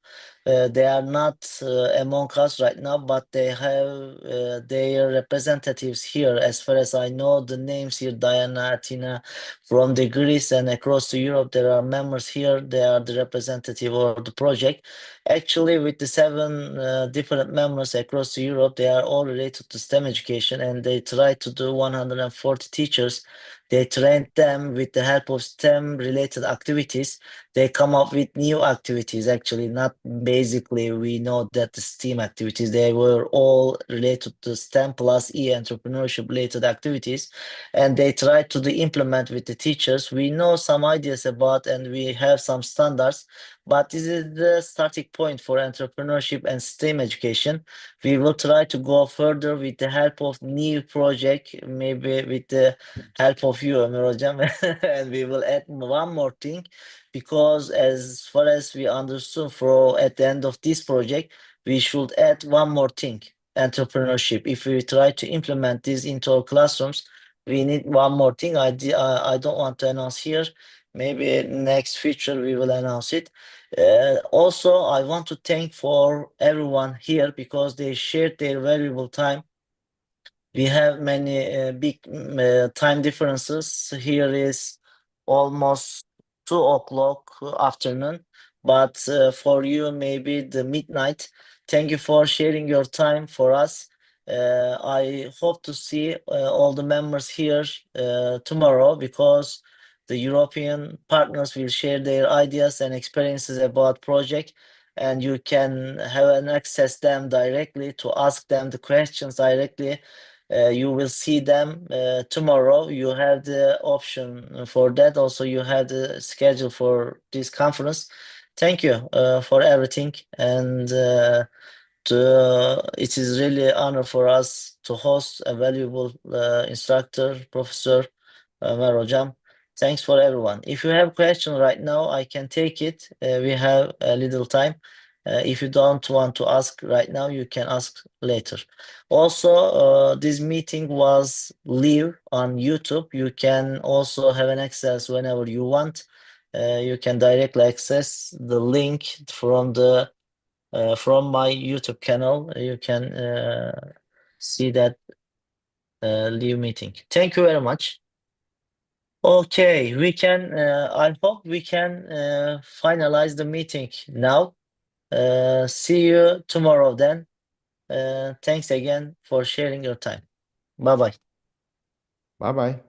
They are not among us right now, but they have their representatives here. As far as I know, the names here, Diana, Athena, from the Greece and across the Europe, there are members here. They are the representative of the project. Actually, with the 7 different members across the Europe, they are all related to STEM education, and they try to do 140 teachers. They trained them with the help of STEM related activities. They come up with new activities, actually, not basically we know that the STEAM activities, they were all related to STEM plus E entrepreneurship related activities. And they tried to implement with the teachers. We know some ideas about and we have some standards, but this is the starting point for entrepreneurship and STEM education. We will try to go further with the help of new project, maybe with the help of you, Ömer Hocam, and we will add one more thing, because as far as we understood at the end of this project, we should add one more thing, entrepreneurship. If we try to implement this into our classrooms, we need one more thing. I don't want to announce here. Maybe next future we will announce it. Also, I want to thank for everyone here because they shared their valuable time. We have many big time differences. Here is almost 2 o'clock afternoon, but for you maybe the midnight. Thank you for sharing your time for us. I hope to see all the members here tomorrow, because the European partners will share their ideas and experiences about project, and you can have an access them directly to ask them the questions directly. You will see them tomorrow. You have the option for that. Also, you have the schedule for this conference. Thank you for everything, and it is really honor for us to host a valuable instructor, Professor Ömer Hocam. Thanks for everyone. If you have question right now, I can take it. We have a little time. If you don't want to ask right now, you can ask later. Also, this meeting was live on YouTube. You can also have an access whenever you want. You can directly access the link from my YouTube channel. You can see that live meeting. Thank you very much. Okay, I hope we can finalize the meeting now. See you tomorrow then. Thanks again for sharing your time. Bye-bye. Bye bye.